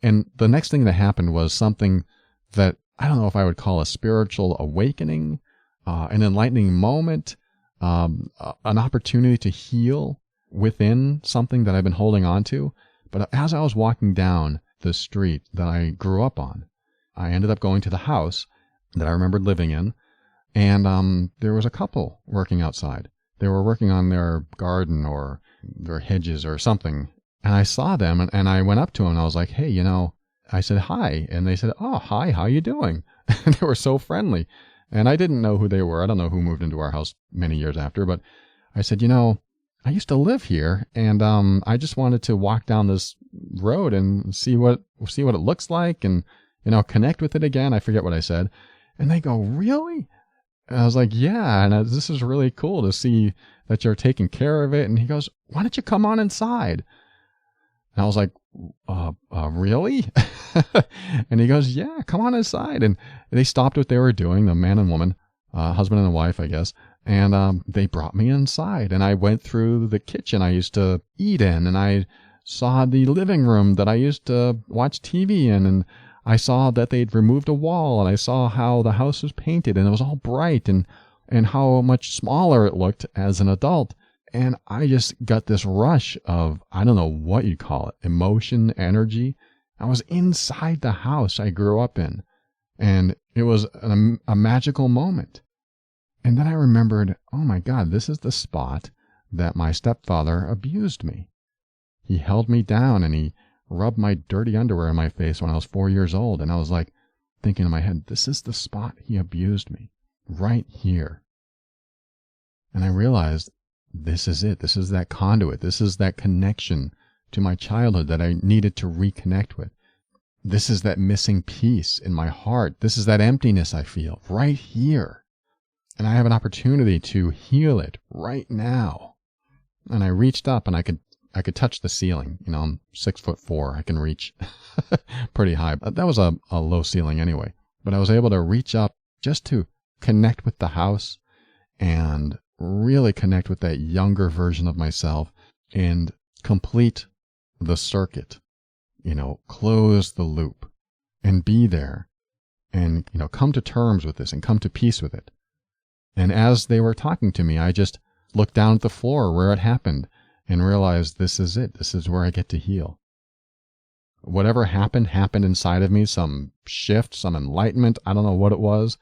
And the next thing that happened was something that I don't know if I would call a spiritual awakening, an enlightening moment, an opportunity to heal within something that I've been holding on to. But as I was walking down the street that I grew up on, I ended up going to the house that I remembered living in, and there was a couple working outside. They were working on their garden or their hedges or something, and I saw them, and I went up to them, and I was like, hey, I said hi, and they said, oh, hi, how you doing? And they were so friendly, and I didn't know who they were. I don't know who moved into our house many years after, but I said, I used to live here, and I just wanted to walk down this road and see what it looks like, and connect with it again. I forget what I said. And they go, really? And I was like, yeah. And this is really cool to see that you're taking care of it. And he goes, why don't you come on inside? And I was like, really? And he goes, yeah, come on inside. And they stopped what they were doing, the man and woman, husband and wife, I guess. And they brought me inside. And I went through the kitchen I used to eat in. And I saw the living room that I used to watch TV in. And I saw that they'd removed a wall. And I saw how the house was painted. And it was all bright. And how much smaller it looked as an adult. And I just got this rush of, I don't know what you'd call it, emotion, energy. I was inside the house I grew up in. And it was a magical moment. And then I remembered, oh my God, this is the spot that my stepfather abused me. He held me down and he rubbed my dirty underwear in my face when I was 4 years old. And I was like thinking in my head, this is the spot he abused me, right here. And I realized, this is it. This is that conduit. This is that connection to my childhood that I needed to reconnect with. This is that missing piece in my heart. This is that emptiness I feel right here. And I have an opportunity to heal it right now. And I reached up and I could touch the ceiling. I'm 6'4". I can reach pretty high. That was a low ceiling anyway. But I was able to reach up just to connect with the house and really connect with that younger version of myself and complete the circuit, close the loop and be there and, come to terms with this and come to peace with it. And as they were talking to me, I just looked down at the floor where it happened and realized this is it. This is where I get to heal. Whatever happened inside of me, some shift, some enlightenment. I don't know what it was.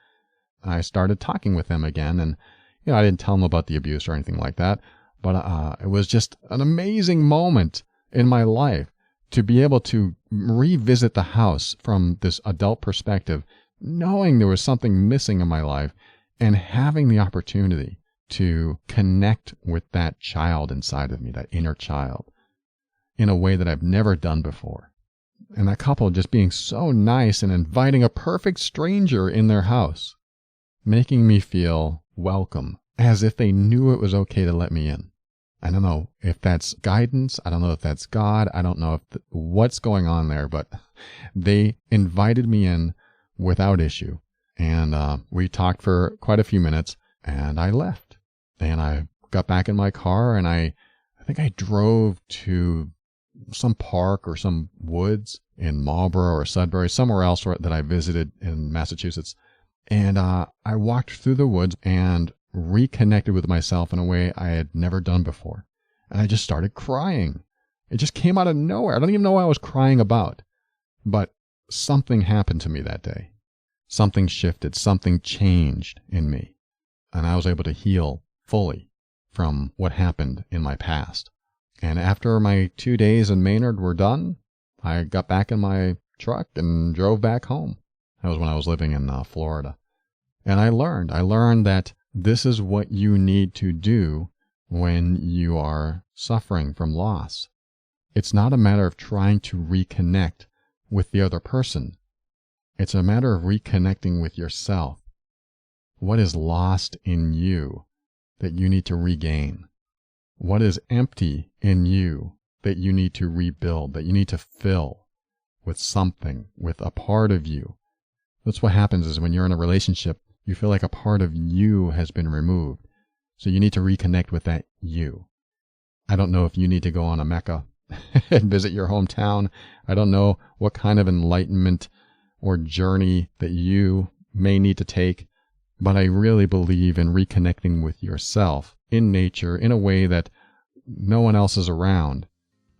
I started talking with them again and I didn't tell them about the abuse or anything like that, but it was just an amazing moment in my life to be able to revisit the house from this adult perspective, knowing there was something missing in my life and having the opportunity to connect with that child inside of me, that inner child, in a way that I've never done before. And that couple just being so nice and inviting a perfect stranger in their house, making me feel welcome, as if they knew it was okay to let me in. I don't know if that's guidance. I don't know if that's God. I don't know what's going on there, but they invited me in without issue. And we talked for quite a few minutes and I left. And I got back in my car and I think I drove to some park or some woods in Marlborough or Sudbury, somewhere else that I visited in Massachusetts. And I walked through the woods and reconnected with myself in a way I had never done before. And I just started crying. It just came out of nowhere. I don't even know what I was crying about. But something happened to me that day. Something shifted. Something changed in me. And I was able to heal fully from what happened in my past. And after my 2 days in Maynard were done, I got back in my truck and drove back home. That was when I was living in Florida. And I learned that this is what you need to do when you are suffering from loss. It's not a matter of trying to reconnect with the other person. It's a matter of reconnecting with yourself. What is lost in you that you need to regain? What is empty in you that you need to rebuild, that you need to fill with something, with a part of you? That's what happens is when you're in a relationship, you feel like a part of you has been removed. So you need to reconnect with that you. I don't know if you need to go on a Mecca and visit your hometown. I don't know what kind of enlightenment or journey that you may need to take, but I really believe in reconnecting with yourself in nature in a way that no one else is around.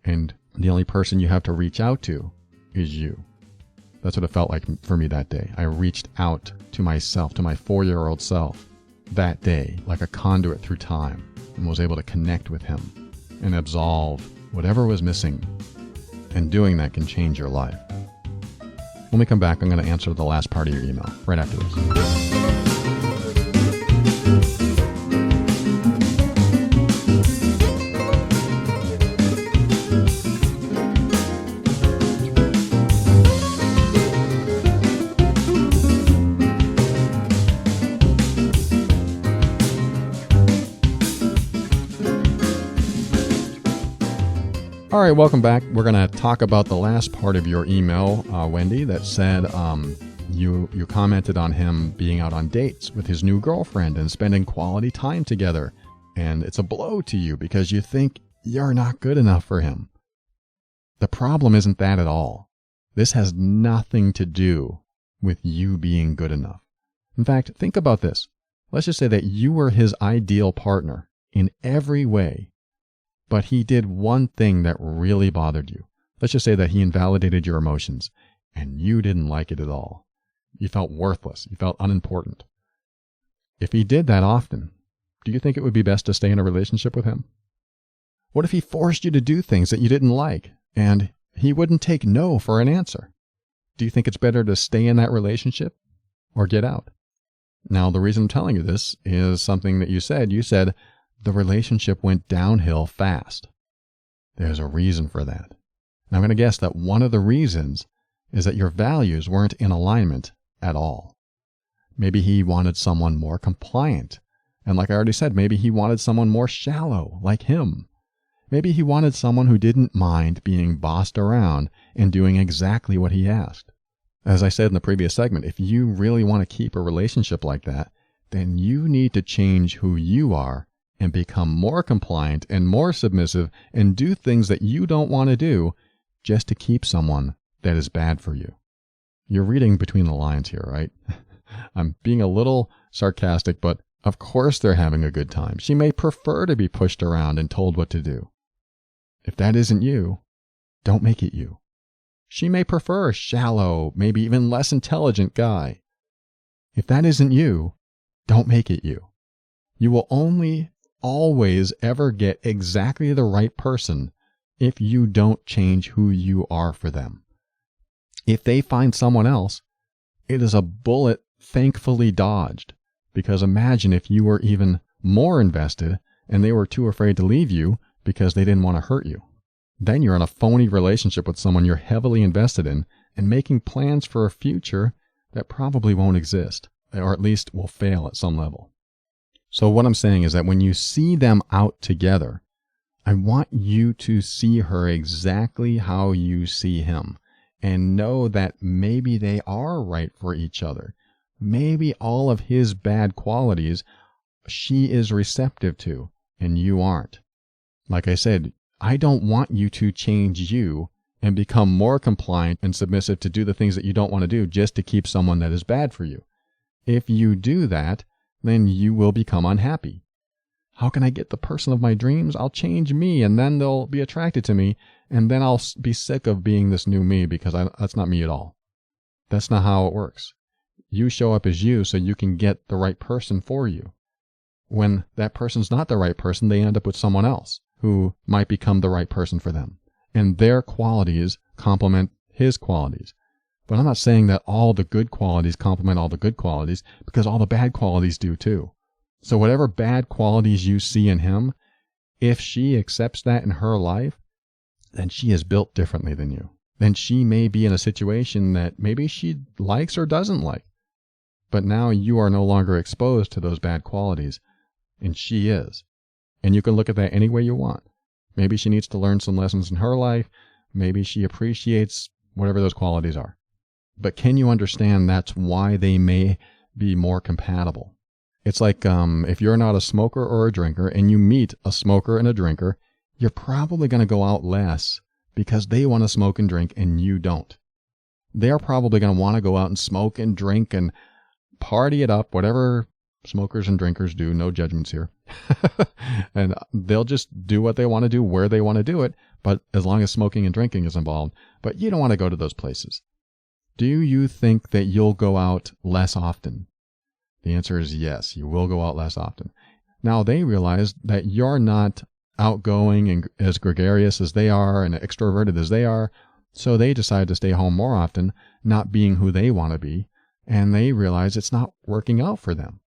And the only person you have to reach out to is you. That's what it felt like for me that day. I reached out to myself, to my 4-year-old self that day, like a conduit through time, and was able to connect with him and absolve whatever was missing. And doing that can change your life. When we come back, I'm going to answer the last part of your email right after this. All right, welcome back. We're going to talk about the last part of your email, Wendy, that said you commented on him being out on dates with his new girlfriend and spending quality time together. And it's a blow to you because you think you're not good enough for him. The problem isn't that at all. This has nothing to do with you being good enough. In fact, think about this. Let's just say that you were his ideal partner in every way, but he did one thing that really bothered you. Let's just say that he invalidated your emotions, and you didn't like it at all. You felt worthless. You felt unimportant. If he did that often, do you think it would be best to stay in a relationship with him? What if he forced you to do things that you didn't like, and he wouldn't take no for an answer? Do you think it's better to stay in that relationship or get out? Now, the reason I'm telling you this is something that you said. You said the relationship went downhill fast. There's a reason for that. And I'm going to guess that one of the reasons is that your values weren't in alignment at all. Maybe he wanted someone more compliant. And like I already said, maybe he wanted someone more shallow, like him. Maybe he wanted someone who didn't mind being bossed around and doing exactly what he asked. As I said in the previous segment, if you really want to keep a relationship like that, then you need to change who you are and become more compliant and more submissive and do things that you don't want to do just to keep someone that is bad for you. You're reading between the lines here, right? I'm being a little sarcastic, but of course they're having a good time. She may prefer to be pushed around and told what to do. If that isn't you, don't make it you. She may prefer a shallow, maybe even less intelligent guy. If that isn't you, don't make it you. You will only always ever get exactly the right person if you don't change who you are for them. If they find someone else, it is a bullet thankfully dodged. Because imagine if you were even more invested and they were too afraid to leave you because they didn't want to hurt you. Then you're in a phony relationship with someone you're heavily invested in and making plans for a future that probably won't exist, or at least will fail at some level. So what I'm saying is that when you see them out together, I want you to see her exactly how you see him and know that maybe they are right for each other. Maybe all of his bad qualities she is receptive to and you aren't. Like I said, I don't want you to change you and become more compliant and submissive to do the things that you don't want to do just to keep someone that is bad for you. If you do that, then you will become unhappy. How can I get the person of my dreams? I'll change me and then they'll be attracted to me and then I'll be sick of being this new me because that's not me at all. That's not how it works. You show up as you so you can get the right person for you. When that person's not the right person, they end up with someone else who might become the right person for them. And their qualities complement his qualities. But I'm not saying that all the good qualities complement all the good qualities, because all the bad qualities do too. So whatever bad qualities you see in him, if she accepts that in her life, then she is built differently than you. Then she may be in a situation that maybe she likes or doesn't like. But now you are no longer exposed to those bad qualities, and she is. And you can look at that any way you want. Maybe she needs to learn some lessons in her life. Maybe she appreciates whatever those qualities are. But can you understand that's why they may be more compatible? It's like if you're not a smoker or a drinker and you meet a smoker and a drinker, you're probably going to go out less because they want to smoke and drink and you don't. They're probably going to want to go out and smoke and drink and party it up, whatever smokers and drinkers do, no judgments here. And they'll just do what they want to do where they want to do it, but as long as smoking and drinking is involved. But you don't want to go to those places. Do you think that you'll go out less often? The answer is yes, you will go out less often. Now they realize that you're not outgoing and as gregarious as they are and extroverted as they are, so they decide to stay home more often, not being who they want to be, and they realize it's not working out for them.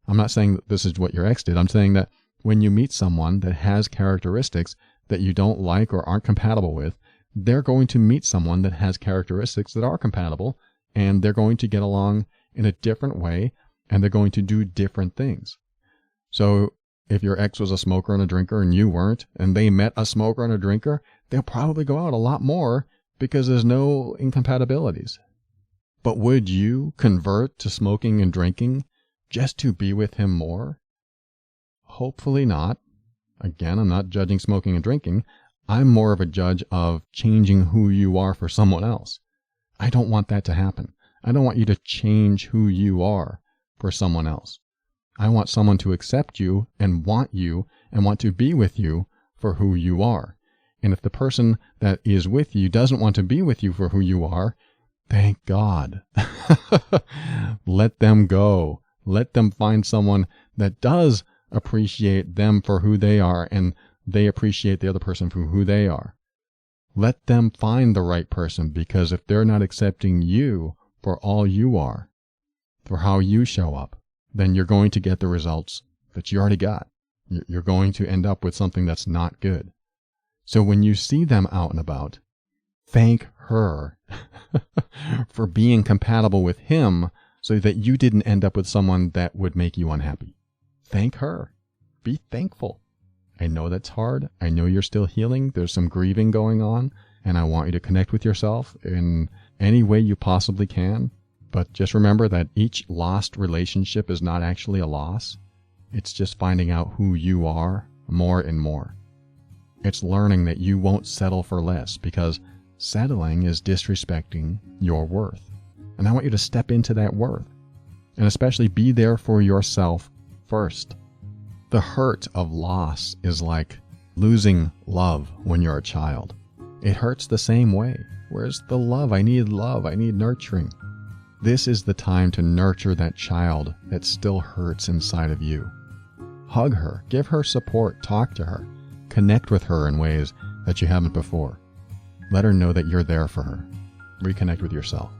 I'm not saying that this is what your ex did. I'm saying that when you meet someone that has characteristics that you don't like or aren't compatible with, they're going to meet someone that has characteristics that are compatible, and they're going to get along in a different way, and they're going to do different things. So if your ex was a smoker and a drinker and you weren't, and they met a smoker and a drinker, they'll probably go out a lot more because there's no incompatibilities. But would you convert to smoking and drinking just to be with him more? Hopefully not. Again, I'm not judging smoking and drinking. I'm more of a judge of changing who you are for someone else. I don't want that to happen. I don't want you to change who you are for someone else. I want someone to accept you and want to be with you for who you are. And if the person that is with you doesn't want to be with you for who you are, thank God. Let them go. Let them find someone that does appreciate them for who they are and they appreciate the other person for who they are. Let them find the right person, because if they're not accepting you for all you are, for how you show up, then you're going to get the results that you already got. You're going to end up with something that's not good. So when you see them out and about, thank her for being compatible with him so that you didn't end up with someone that would make you unhappy. Thank her. Be thankful. I know that's hard. I know you're still healing. There's some grieving going on, and I want you to connect with yourself in any way you possibly can. But just remember that each lost relationship is not actually a loss. It's just finding out who you are more and more. It's learning that you won't settle for less, because settling is disrespecting your worth. And I want you to step into that worth, and especially be there for yourself first. The hurt of loss is like losing love when you're a child. It hurts the same way. Where's the love? I need nurturing. This is the time to nurture that child that still hurts inside of you. Hug her, give her support, talk to her, connect with her in ways that you haven't before. Let her know that you're there for her. Reconnect with yourself.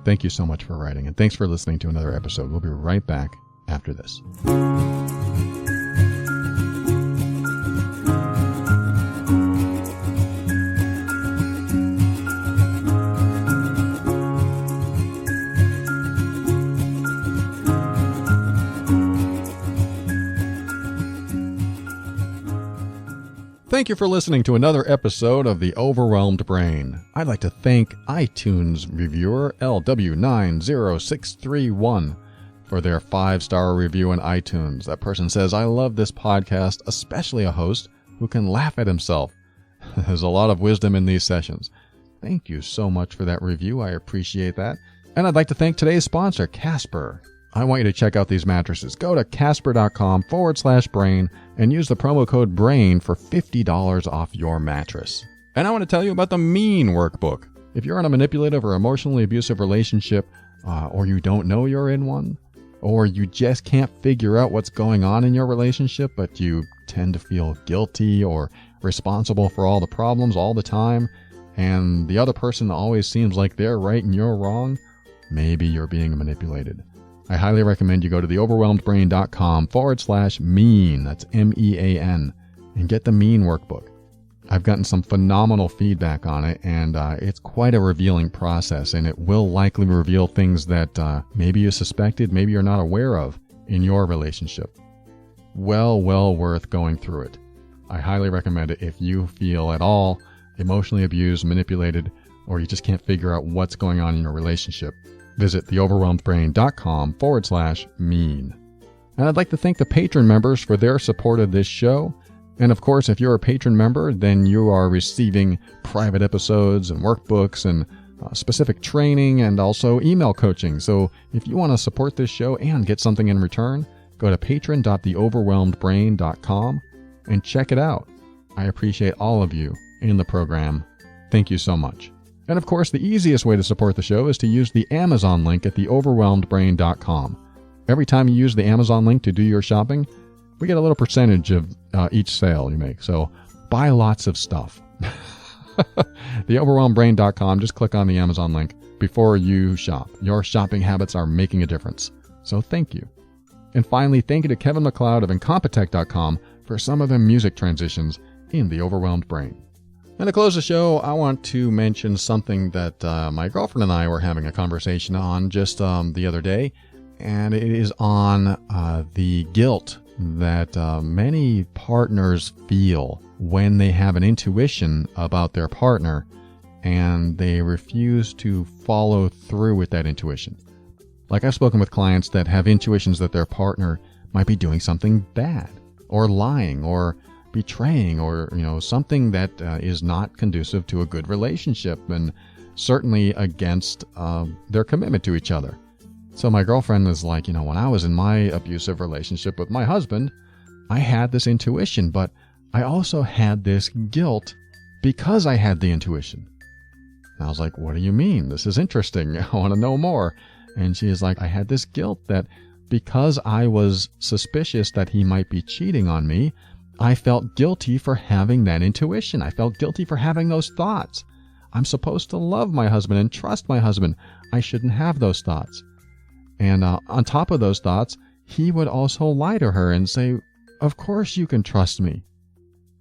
Thank you so much for writing, and thanks for listening to another episode. We'll be right back after this. Thank you for listening to another episode of The Overwhelmed Brain. I'd like to thank iTunes reviewer LW900631 for their 5-star review on iTunes. That person says, "I love this podcast, especially a host who can laugh at himself. There's a lot of wisdom in these sessions." Thank you so much for that review. I appreciate that. And I'd like to thank today's sponsor, Casper. I want you to check out these mattresses. Go to casper.com/brain and use the promo code BRAIN for $50 off your mattress. And I want to tell you about the Mean Workbook. If you're in a manipulative or emotionally abusive relationship, or you don't know you're in one, or you just can't figure out what's going on in your relationship, but you tend to feel guilty or responsible for all the problems all the time, and the other person always seems like they're right and you're wrong, maybe you're being manipulated. I highly recommend you go to theoverwhelmedbrain.com/mean, that's MEAN, and get the Mean Workbook. I've gotten some phenomenal feedback on it, and it's quite a revealing process, and it will likely reveal things that maybe you suspected, maybe you're not aware of in your relationship. Well worth going through it. I highly recommend it if you feel at all emotionally abused, manipulated, or you just can't figure out what's going on in your relationship. Visit theoverwhelmedbrain.com/mean. And I'd like to thank the patron members for their support of this show. And of course, if you're a patron member, then you are receiving private episodes and workbooks and specific training and also email coaching. So if you want to support this show and get something in return, go to patron.theoverwhelmedbrain.com and check it out. I appreciate all of you in the program. Thank you so much. And of course, the easiest way to support the show is to use the Amazon link at theoverwhelmedbrain.com. Every time you use the Amazon link to do your shopping, we get a little percentage of each sale you make. So buy lots of stuff. Theoverwhelmedbrain.com, just click on the Amazon link before you shop. Your shopping habits are making a difference. So thank you. And finally, thank you to Kevin McLeod of Incompetech.com for some of the music transitions in The Overwhelmed Brain. And to close the show, I want to mention something that my girlfriend and I were having a conversation on just the other day, and it is on the guilt that many partners feel when they have an intuition about their partner and they refuse to follow through with that intuition. Like I've spoken with clients that have intuitions that their partner might be doing something bad or lying or betraying or, something that is not conducive to a good relationship and certainly against their commitment to each other. So my girlfriend is like, when I was in my abusive relationship with my husband, I had this intuition, but I also had this guilt because I had the intuition. And I was like, what do you mean? This is interesting. I want to know more. And she is like, I had this guilt that because I was suspicious that he might be cheating on me, I felt guilty for having that intuition. I felt guilty for having those thoughts. I'm supposed to love my husband and trust my husband. I shouldn't have those thoughts. And on top of those thoughts, he would also lie to her and say, of course you can trust me.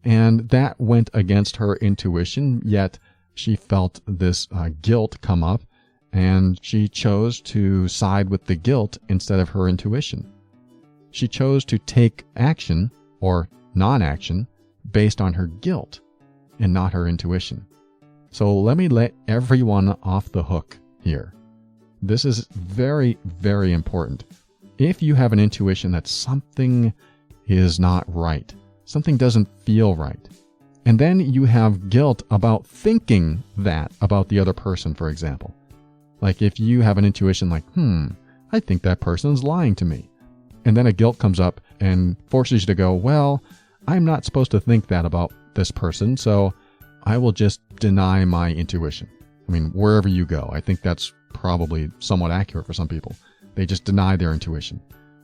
And that went against her intuition, yet she felt this guilt come up, and she chose to side with the guilt instead of her intuition. She chose to take action, or non-action, based on her guilt and not her intuition. So let me let everyone off the hook here. This is very, very important. If you have an intuition that something is not right, something doesn't feel right, and then you have guilt about thinking that about the other person, for example. Like if you have an intuition like, I think that person's lying to me. And then a guilt comes up and forces you to go, well, I'm not supposed to think that about this person, so I will just deny my intuition. I mean, wherever you go, I think that's probably somewhat accurate for some people. They just deny their intuition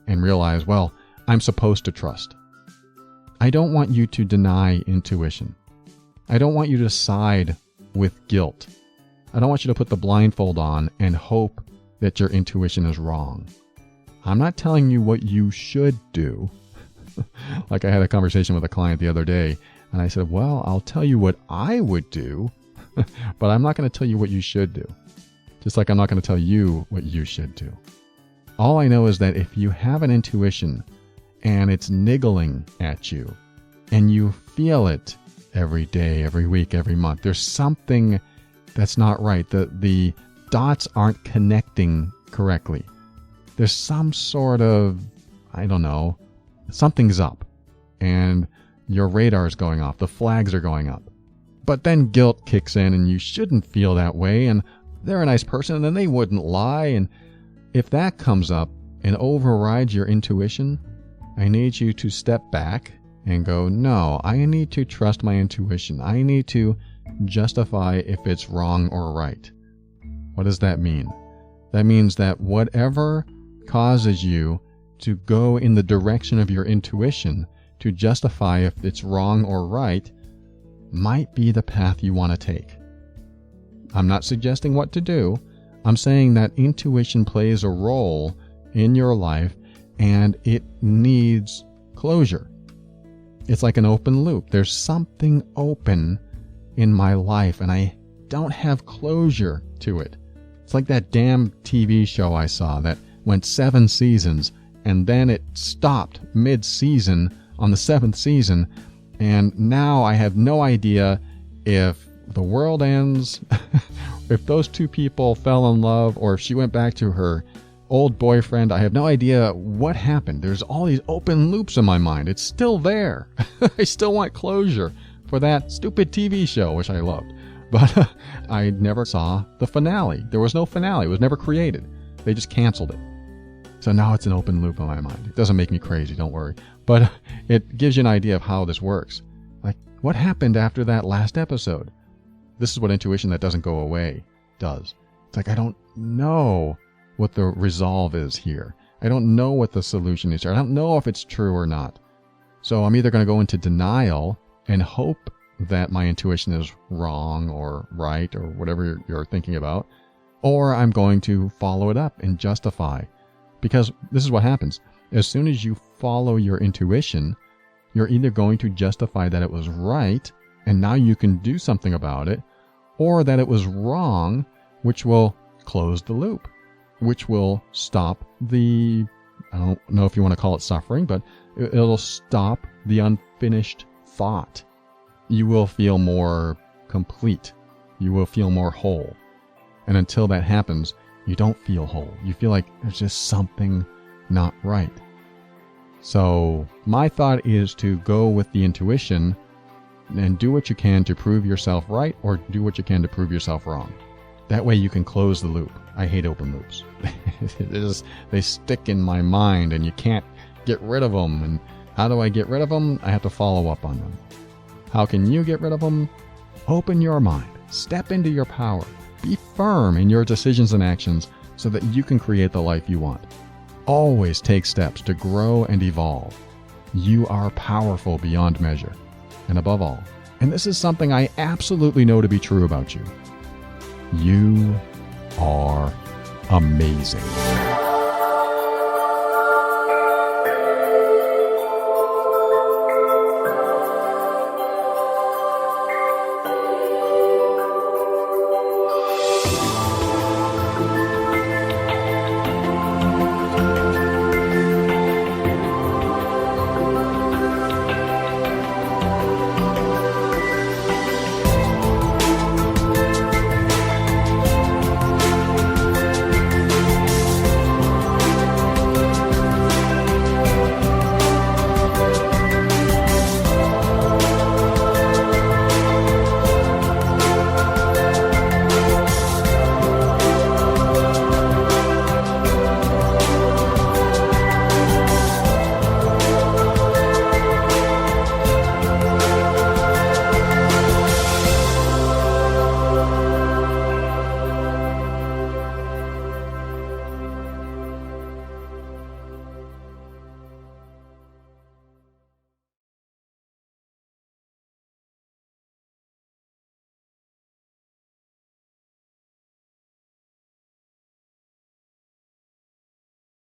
and realize, well, I'm supposed to trust. I don't want you to deny intuition. I don't want you to side with guilt. I don't want you to put the blindfold on and hope that your intuition is wrong. I'm not telling you what you should do. Like I had a conversation with a client the other day, and I said, well, I'll tell you what I would do, but I'm not going to tell you what you should do. Just like I'm not going to tell you what you should do. All I know is that if you have an intuition and it's niggling at you, and you feel it every day, every week, every month, there's something that's not right. The dots aren't connecting correctly. There's some sort of, something's up, and your radar is going off, the flags are going up. But then guilt kicks in, and you shouldn't feel that way, and they're a nice person, and they wouldn't lie, and if that comes up and overrides your intuition, I need you to step back and go, no, I need to trust my intuition. I need to justify if it's wrong or right. What does that mean? That means that whatever causes you to go in the direction of your intuition to justify if it's wrong or right might be the path you want to take. I'm not suggesting what to do. I'm saying that intuition plays a role in your life and it needs closure. It's like an open loop. There's something open in my life and I don't have closure to it. It's like that damn TV show I saw that went 7 seasons and then it stopped mid-season on the 7th season, and now I have no idea if the world ends, if those two people fell in love, or if she went back to her old boyfriend. I have no idea what happened. There's all these open loops in my mind. It's still there. I still want closure for that stupid TV show, which I loved. But I never saw the finale. There was no finale. It was never created. They just canceled it. So now it's an open loop in my mind. It doesn't make me crazy, don't worry. But it gives you an idea of how this works. Like, what happened after that last episode? This is what intuition that doesn't go away does. It's like, I don't know what the resolve is here. I don't know what the solution is here. I don't know if it's true or not. So I'm either going to go into denial and hope that my intuition is wrong or right or whatever you're thinking about, or I'm going to follow it up and justify. Because this is what happens. As soon as you follow your intuition, you're either going to justify that it was right, and now you can do something about it, or that it was wrong, which will close the loop, which will stop the, I don't know if you want to call it suffering, but it'll stop the unfinished thought. you will feel more complete. You will feel more whole. And until that happens, you don't feel whole. You feel like there's just something not right. So my thought is to go with the intuition and do what you can to prove yourself right, or do what you can to prove yourself wrong. That way you can close the loop. I hate open loops. They stick in my mind and you can't get rid of them. And how do I get rid of them? I have to follow up on them. How can you get rid of them? Open your mind. Step into your power. Be firm in your decisions and actions so that you can create the life you want. Always take steps to grow and evolve. You are powerful beyond measure. And above all, and this is something I absolutely know to be true about you, you are amazing.